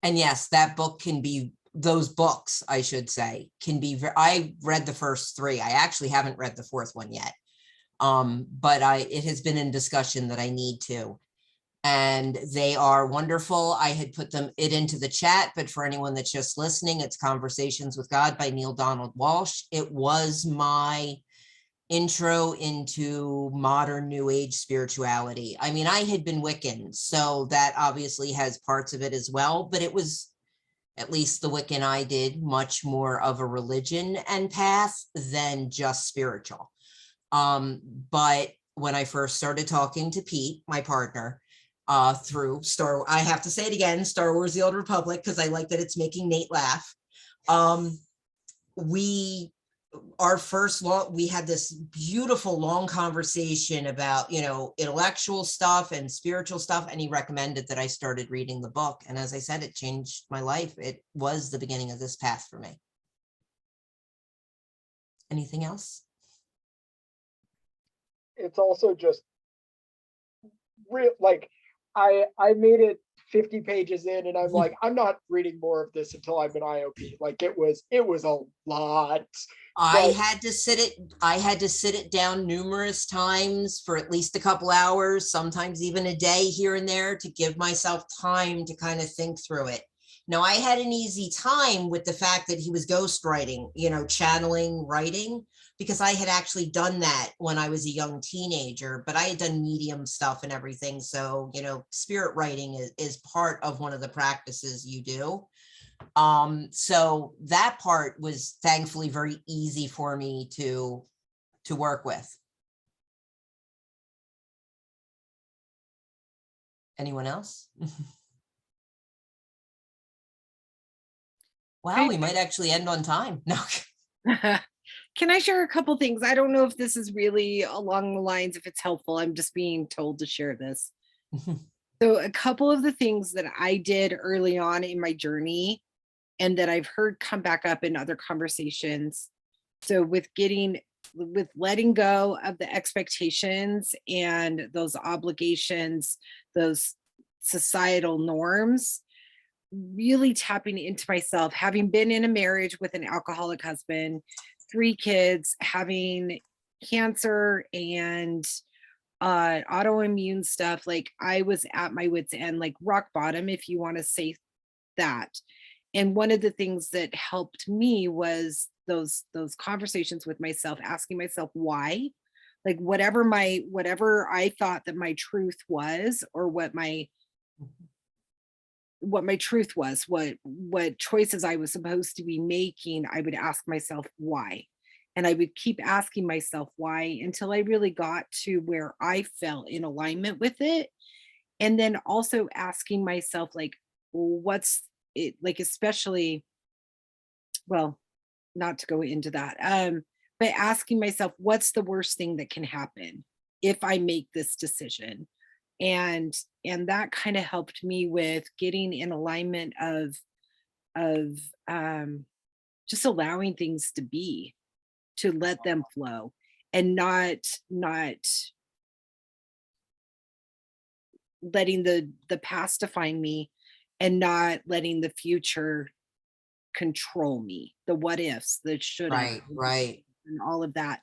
And yes, that book can be those books, I should say, can be I read the first 3. I actually haven't read the 4th one yet. But it has been in discussion that I need to. And they are wonderful. I had put it into the chat, but for anyone that's just listening, it's Conversations with God by Neil Donald Walsh. It was my intro into modern New Age spirituality. I mean, I had been Wiccan, so that obviously has parts of it as well, but it was, at least the Wiccan I did, much more of a religion and path than just spiritual. But when I first started talking to Pete, my partner, through I have to say it again, Star Wars: The Old Republic, because I like that it's making Nate laugh. We had this beautiful long conversation about, intellectual stuff and spiritual stuff. And he recommended that I started reading the book. And as I said, it changed my life. It was the beginning of this path for me. Anything else? It's also just real, like, I made it 50 pages in and I'm like, I'm not reading more of this until I'm an IOP. Like, it was a lot. I had to sit it down numerous times for at least a couple hours, sometimes even a day here and there, to give myself time to kind of think through it. Now, I had an easy time with the fact that he was ghostwriting, channeling, writing, because I had actually done that when I was a young teenager, but I had done medium stuff and everything. So, spirit writing is part of one of the practices you do. So that part was thankfully very easy for me to work with. Anyone else? Wow, we might actually end on time. No. Can I share a couple things? I don't know if this is really along the lines, if it's helpful. I'm just being told to share this. So a couple of the things that I did early on in my journey and that I've heard come back up in other conversations. So with letting go of the expectations and those obligations, those societal norms, really tapping into myself, having been in a marriage with an alcoholic husband, 3 kids, having cancer and autoimmune stuff, like I was at my wit's end, like rock bottom, if you want to say that. And one of the things that helped me was those conversations with myself, asking myself why, like whatever I thought that my truth was, or what my truth was, what choices I was supposed to be making, I would ask myself why. And I would keep asking myself why until I really got to where I felt in alignment with it. And then also asking myself, like, what's it like, especially, well, not to go into that, but asking myself, what's the worst thing that can happen if I make this decision? And that kind of helped me with getting in alignment of just allowing things to be, to let them flow, and not letting the past define me, and not letting the future control me, the what ifs, the should have, right, and all of that.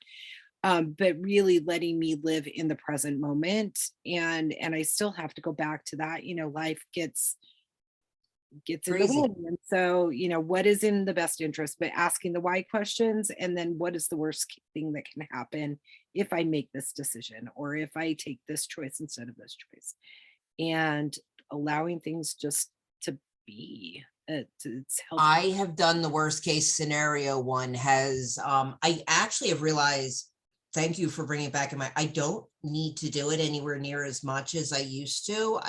But really letting me live in the present moment. And I still have to go back to that, life gets in the Crazy. way. And so, what is in the best interest, but asking the why questions, and then what is the worst thing that can happen if I make this decision, or if I take this choice instead of this choice, and allowing things just to be. It's helpful. I have done the worst case scenario one. I actually have realized, thank you for bringing it back in I don't need to do it anywhere near as much as I used to.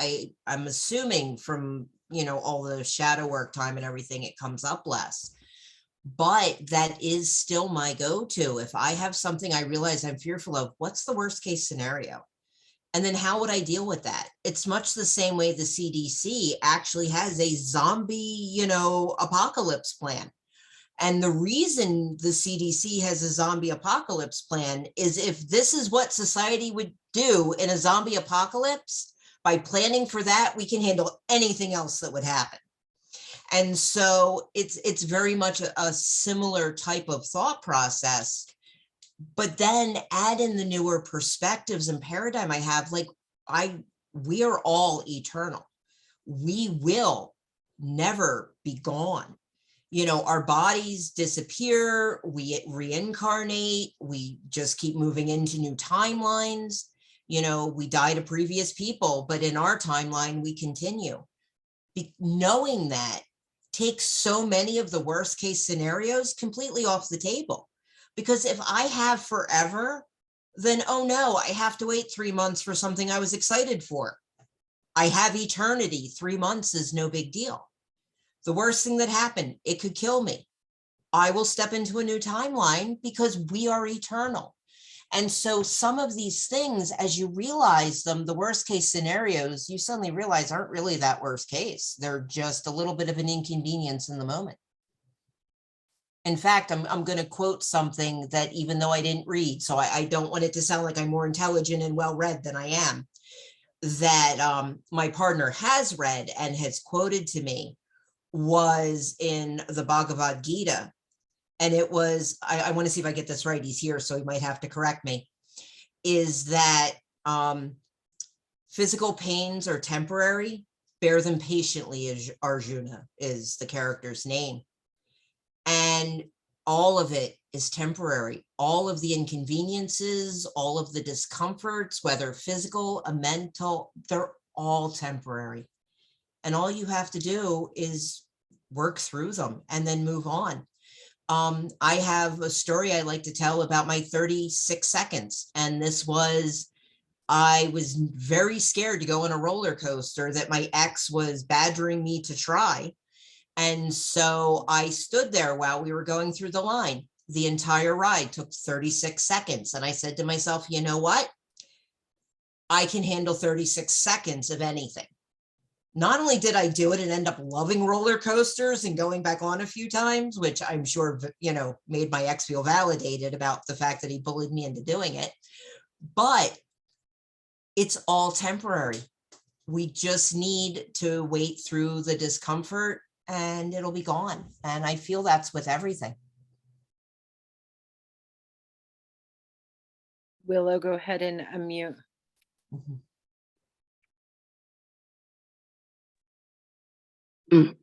I'm assuming from, all the shadow work time and everything, it comes up less, but that is still my go-to. If I have something I realize I'm fearful of, what's the worst case scenario? And then how would I deal with that? It's much the same way the CDC actually has a zombie, apocalypse plan. And the reason the CDC has a zombie apocalypse plan is if this is what society would do in a zombie apocalypse, by planning for that, we can handle anything else that would happen. And so it's very much a similar type of thought process, but then add in the newer perspectives and paradigm I have, like we are all eternal. We will never be gone. You know, our bodies disappear, we reincarnate, we just keep moving into new timelines. You know, we die to previous people, but in our timeline, we continue. Knowing that takes so many of the worst case scenarios completely off the table. Because if I have forever, then, oh no, I have to wait 3 months for something I was excited for. I have eternity. 3 months is no big deal. The worst thing that happened, it could kill me. I will step into a new timeline because we are eternal. And so some of these things, as you realize them, the worst case scenarios, you suddenly realize aren't really that worst case. They're just a little bit of an inconvenience in the moment. In fact, I'm going to quote something that, even though I didn't read, so I don't want it to sound like I'm more intelligent and well-read than I am, that my partner has read and has quoted to me, was in the Bhagavad Gita. And it was, I want to see if I get this right. He's here, so he might have to correct me, is that physical pains are temporary, bear them patiently, as Arjuna is the character's name. And all of it is temporary. All of the inconveniences, all of the discomforts, whether physical or mental, they're all temporary. And all you have to do is work through them and then move on. I have a story I like to tell about my 36 seconds. And this was, I was very scared to go on a roller coaster that my ex was badgering me to try. And so I stood there while we were going through the line. The entire ride took 36 seconds. And I said to myself, you know what? I can handle 36 seconds of anything. Not only did I do it and end up loving roller coasters and going back on a few times, which I'm sure, you know, made my ex feel validated about the fact that he bullied me into doing it, but it's all temporary. We just need to wait through the discomfort and it'll be gone. And I feel that's with everything. Willow, go ahead and unmute. Mhm.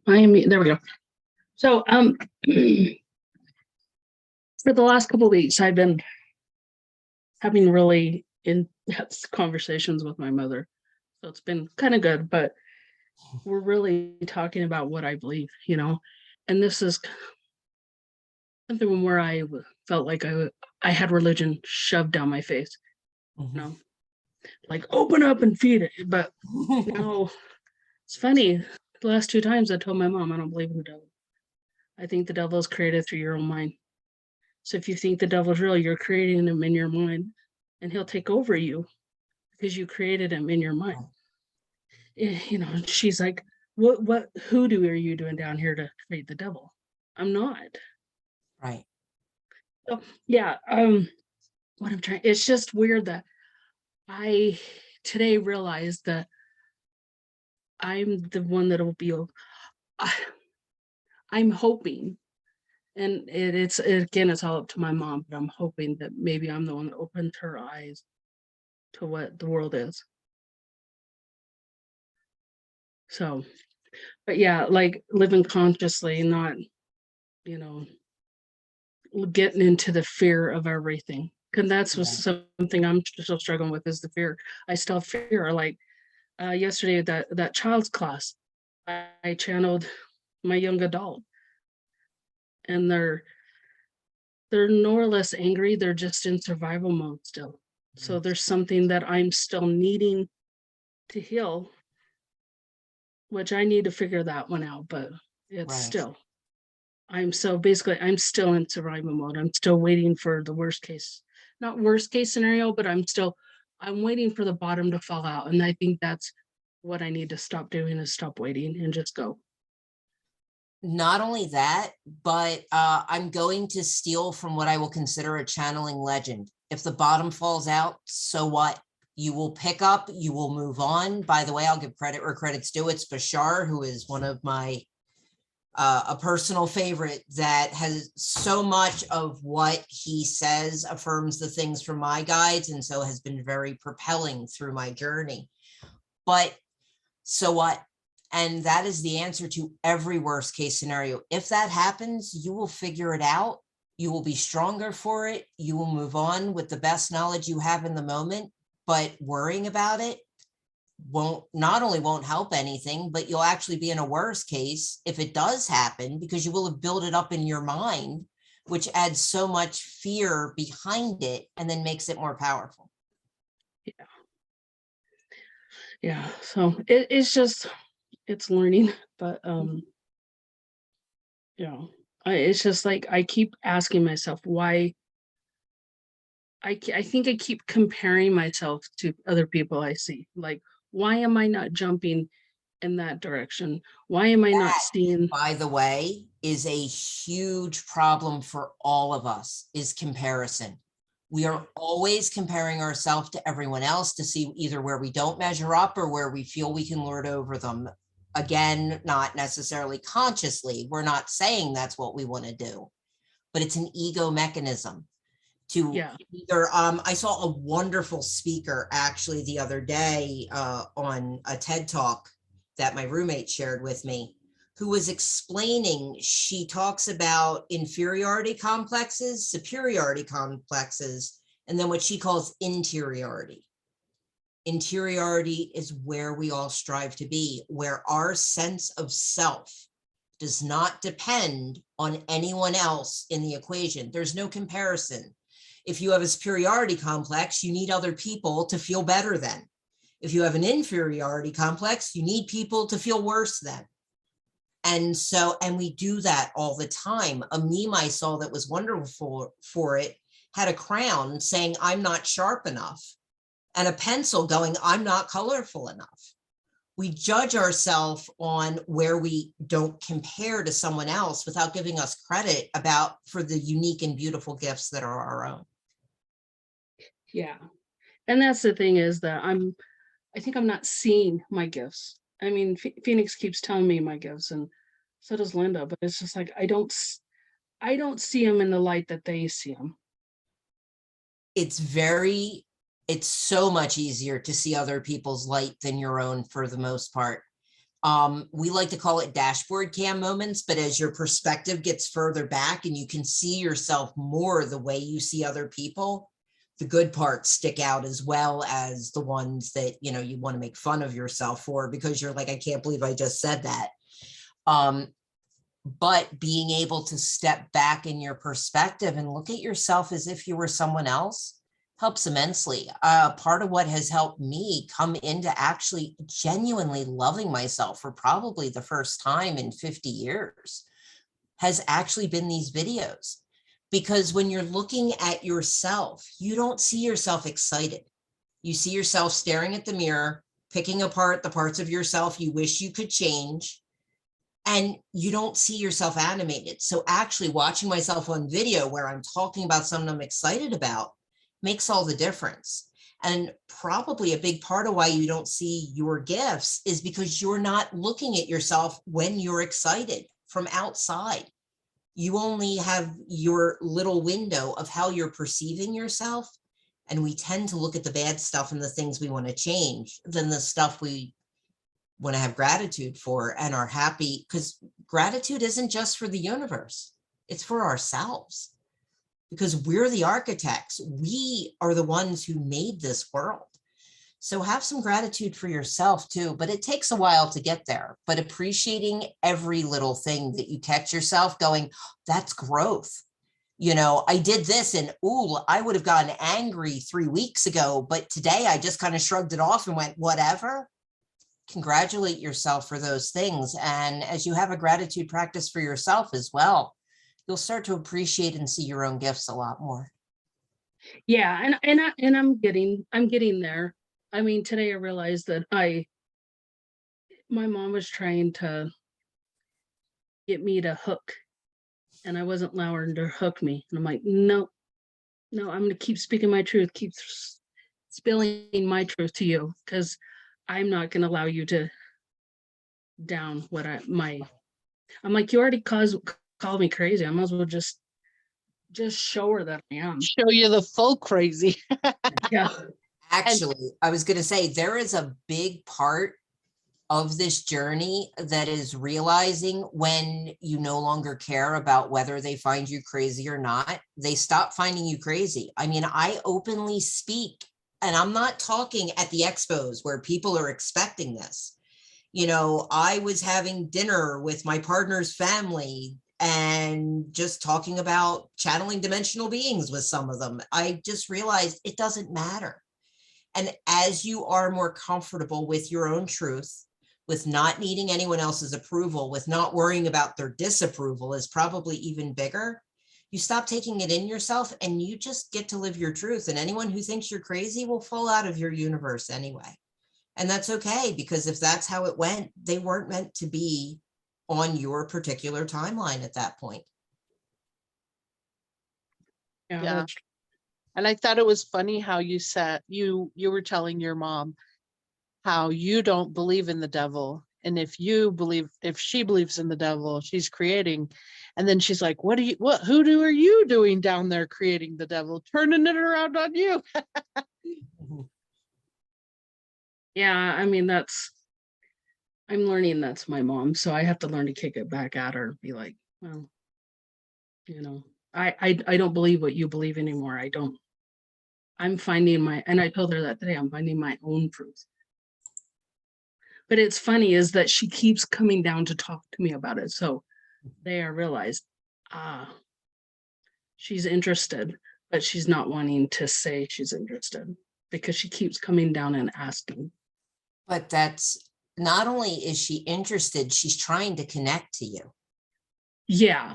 I am, there we go. So, for the last couple of weeks, I've been having really in-depth conversations with my mother. So it's been kind of good, but we're really talking about what I believe, you know, and this is something where I felt like I had religion shoved down my face, you know, like open up and feed it. But no, it's funny. The last 2 times I told my mom I don't believe in the devil. I think the devil is created through your own mind. So if you think the devil's real, you're creating him in your mind, and he'll take over you because you created him in your mind. You know, and she's like, what hoodoo are you doing down here to create the devil? I'm not. Right. So yeah, what I'm trying, it's just weird that I today realized that I'm the one that will be, I'm hoping, and it's again, it's all up to my mom, but I'm hoping that maybe I'm the one that opened her eyes to what the world is. So, but yeah, like living consciously, not, you know, getting into the fear of everything. Cause that's was something I'm still struggling with, is the fear. I still have fear. Like yesterday, that child's class, I channeled my young adult, and they're more or less angry. They're just in survival mode still. So there's something that I'm still needing to heal, which I need to figure that one out, but it's Right. still, I'm still in survival mode. I'm still waiting for the worst case, not worst case scenario, but I'm waiting for the bottom to fall out. And I think that's what I need to stop doing, is stop waiting and just go. Not only that, but I'm going to steal from what I will consider a channeling legend. If the bottom falls out, so what? You will pick up, you will move on. By the way, I'll give credit where credit's due. It's Bashar, who is one of my a personal favorite that has so much of what he says affirms the things from my guides, and so has been very propelling through my journey. But so what? And that is the answer to every worst case scenario. If that happens, you will figure it out. You will be stronger for it. You will move on with the best knowledge you have in the moment, but worrying about it not only won't help anything, but you'll actually be in a worse case if it does happen, because you will have built it up in your mind, which adds so much fear behind it and then makes it more powerful. Yeah. So it's just, it's learning, but it's just like I keep asking myself why. I think I keep comparing myself to other people I see. Like, why am I not jumping in that direction? Why am I not seeing? By the way, is a huge problem for all of us, is comparison. We are always comparing ourselves to everyone else to see either where we don't measure up or where we feel we can lord over them. Again, not necessarily consciously. We're not saying that's what we want to do, but it's an ego mechanism to either, I saw a wonderful speaker actually the other day on a TED Talk that my roommate shared with me, who was explaining, she talks about inferiority complexes, superiority complexes, and then what she calls interiority. Interiority is where we all strive to be, where our sense of self does not depend on anyone else in the equation. There's no comparison. If you have a superiority complex, you need other people to feel better than. If you have an inferiority complex, you need people to feel worse than. And so, and we do that all the time. A meme I saw that was wonderful for it had a crown saying, "I'm not sharp enough," and a pencil going, "I'm not colorful enough." We judge ourselves on where we don't compare to someone else without giving us credit for the unique and beautiful gifts that are our own. Yeah. And that's the thing, is that I think I'm not seeing my gifts. I mean, Phoenix keeps telling me my gifts, and so does Linda, but it's just like I don't see them in the light that they see them. It's so much easier to see other people's light than your own for the most part. We like to call it dashboard cam moments, but as your perspective gets further back and you can see yourself more the way you see other people, the good parts stick out as well as the ones that, you know, you want to make fun of yourself for, because you're like, I can't believe I just said that. But being able to step back in your perspective and look at yourself as if you were someone else helps immensely. Part of what has helped me come into actually genuinely loving myself for probably the first time in 50 years has actually been these videos. Because when you're looking at yourself, you don't see yourself excited. You see yourself staring at the mirror, picking apart the parts of yourself you wish you could change, and you don't see yourself animated. So actually watching myself on video where I'm talking about something I'm excited about makes all the difference. And probably a big part of why you don't see your gifts is because you're not looking at yourself when you're excited from outside. You only have your little window of how you're perceiving yourself. And we tend to look at the bad stuff and the things we want to change than the stuff we want to have gratitude for and are happy, because gratitude isn't just for the universe, it's for ourselves, because we're the architects. We are the ones who made this world. So have some gratitude for yourself too, but it takes a while to get there. But appreciating every little thing that you catch yourself going, that's growth. You know, I did this and ooh, I would have gotten angry 3 weeks ago, but today I just kind of shrugged it off and went, whatever. Congratulate yourself for those things. And as you have a gratitude practice for yourself as well, you'll start to appreciate and see your own gifts a lot more. Yeah, and I'm getting there. I mean, today I realized that my mom was trying to get me to hook, and I wasn't allowing her to hook me. And I'm like, no, I'm going to keep speaking my truth, keep spilling my truth to you, because I'm not going to allow you to down what I'm like, you already called me crazy. I might as well just show her that I am. Show you the full crazy. Yeah. Actually, I was going to say there is a big part of this journey that is realizing when you no longer care about whether they find you crazy or not, they stop finding you crazy. I mean, I openly speak, and I'm not talking at the expos where people are expecting this. You know, I was having dinner with my partner's family and just talking about channeling dimensional beings with some of them. I just realized it doesn't matter. And as you are more comfortable with your own truth, with not needing anyone else's approval, with not worrying about their disapproval is probably even bigger, you stop taking it in yourself and you just get to live your truth. And anyone who thinks you're crazy will fall out of your universe anyway. And that's okay, because if that's how it went, they weren't meant to be on your particular timeline at that point. Yeah. Yeah. And I thought it was funny how you said you were telling your mom how you don't believe in the devil. And if she believes in the devil, she's creating. And then she's like, are you doing down there creating the devil, turning it around on you? Yeah. I mean, I'm learning that's my mom. So I have to learn to kick it back at her and be like, well, I don't believe what you believe anymore. I'm finding and I told her that today, I'm finding my own truth. But it's funny is that she keeps coming down to talk to me about it. So they realized, she's interested, but she's not wanting to say she's interested because she keeps coming down and asking. But that's not only is she interested, she's trying to connect to you. Yeah.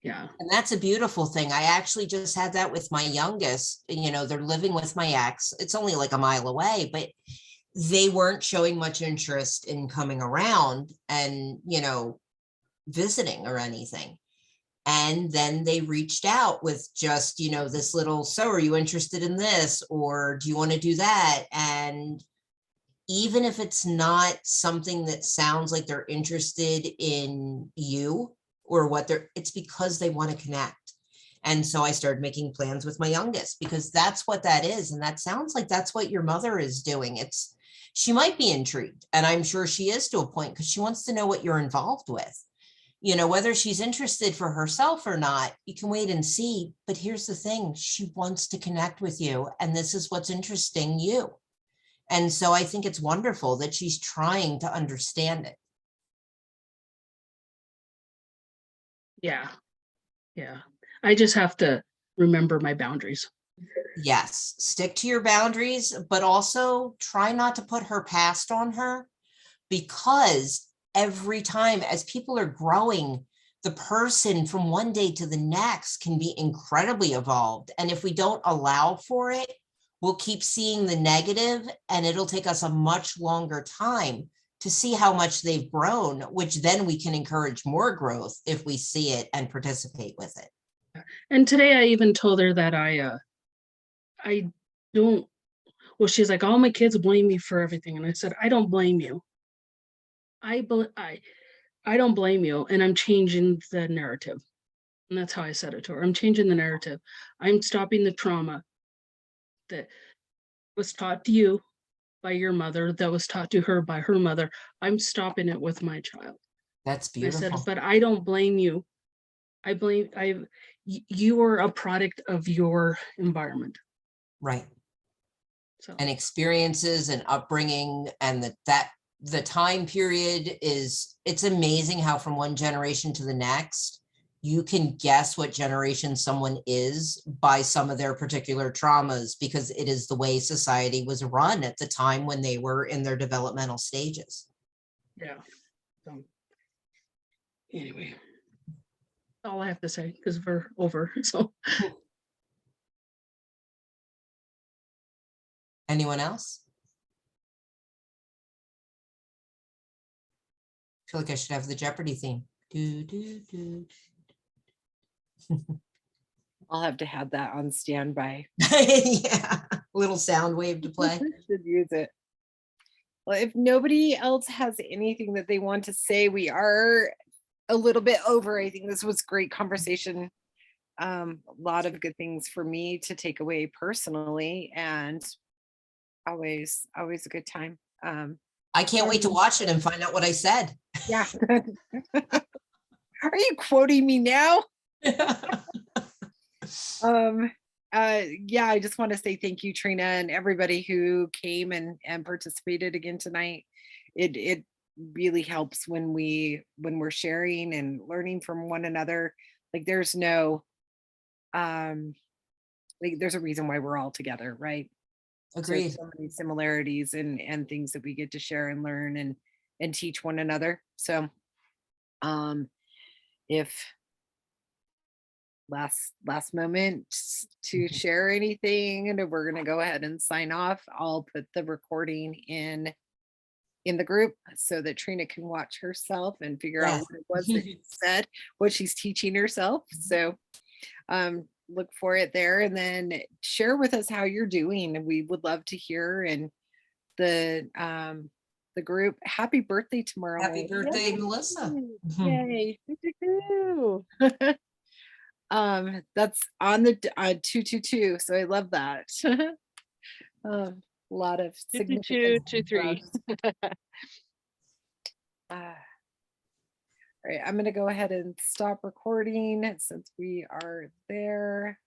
Yeah. And that's a beautiful thing. I actually just had that with my youngest. They're living with my ex. It's only like a mile away, but they weren't showing much interest in coming around and, visiting or anything. And then they reached out with just, this little, so are you interested in this? Or do you want to do that? And even if it's not something that sounds like they're interested in you or it's because they want to connect. And so I started making plans with my youngest because that's what that is. And that sounds like that's what your mother is doing. She might be intrigued, and I'm sure she is to a point because she wants to know what you're involved with. Whether she's interested for herself or not, you can wait and see. But here's the thing, she wants to connect with you, and this is what's interesting you. And so I think it's wonderful that she's trying to understand it. Yeah. Yeah. I just have to remember my boundaries. Yes, stick to your boundaries, but also try not to put her past on her, because every time as people are growing, the person from one day to the next can be incredibly evolved. And if we don't allow for it, we'll keep seeing the negative, and it'll take us a much longer time to see how much they've grown, which then we can encourage more growth if we see it and participate with it. And today I even told her that I don't, well, she's like, all my kids blame me for everything. And I said, I don't blame you. I don't blame you. And I'm changing the narrative. And that's how I said it to her. I'm changing the narrative. I'm stopping the trauma that was taught to you by your mother, that was taught to her by her mother. I'm stopping it with my child. That's I beautiful. said, but I don't blame you. You are a product of your environment. Right. So, And experiences and upbringing, and the time period it's amazing how from one generation to the next, you can guess what generation someone is by some of their particular traumas, because it is the way society was run at the time when they were in their developmental stages. yeah. So, anyway, that's all I have to say because we're over. So, Anyone else? I feel like I should have the Jeopardy theme. Do, do, do. I'll have to have that on standby. Yeah, little sound wave to play. Should use it. Well, if nobody else has anything that they want to say, we are a little bit over. I think this was great conversation. A lot of good things for me to take away personally, and always a good time. I can't wait to watch it and find out what I said. Yeah. Are you quoting me now? Yeah, I just want to say thank you, Trina, and everybody who came and participated again tonight. It really helps when we're sharing and learning from one another. Like there's no like there's a reason why we're all together, right? So Agreed. so many similarities and things that we get to share and learn and teach one another. So if last moment to share anything, and we're going to go ahead and sign off. I'll put the recording in the group so that Trina can watch herself and figure out Yes. what it was that she said, what she's teaching herself. So look for it there, and then share with us how you're doing. We would love to hear. And the group, happy birthday tomorrow. Happy birthday, Melissa. Yay. That's on the 222, so I love that. A lot of 222, significance. 23. All right, I'm going to go ahead and stop recording since we are there.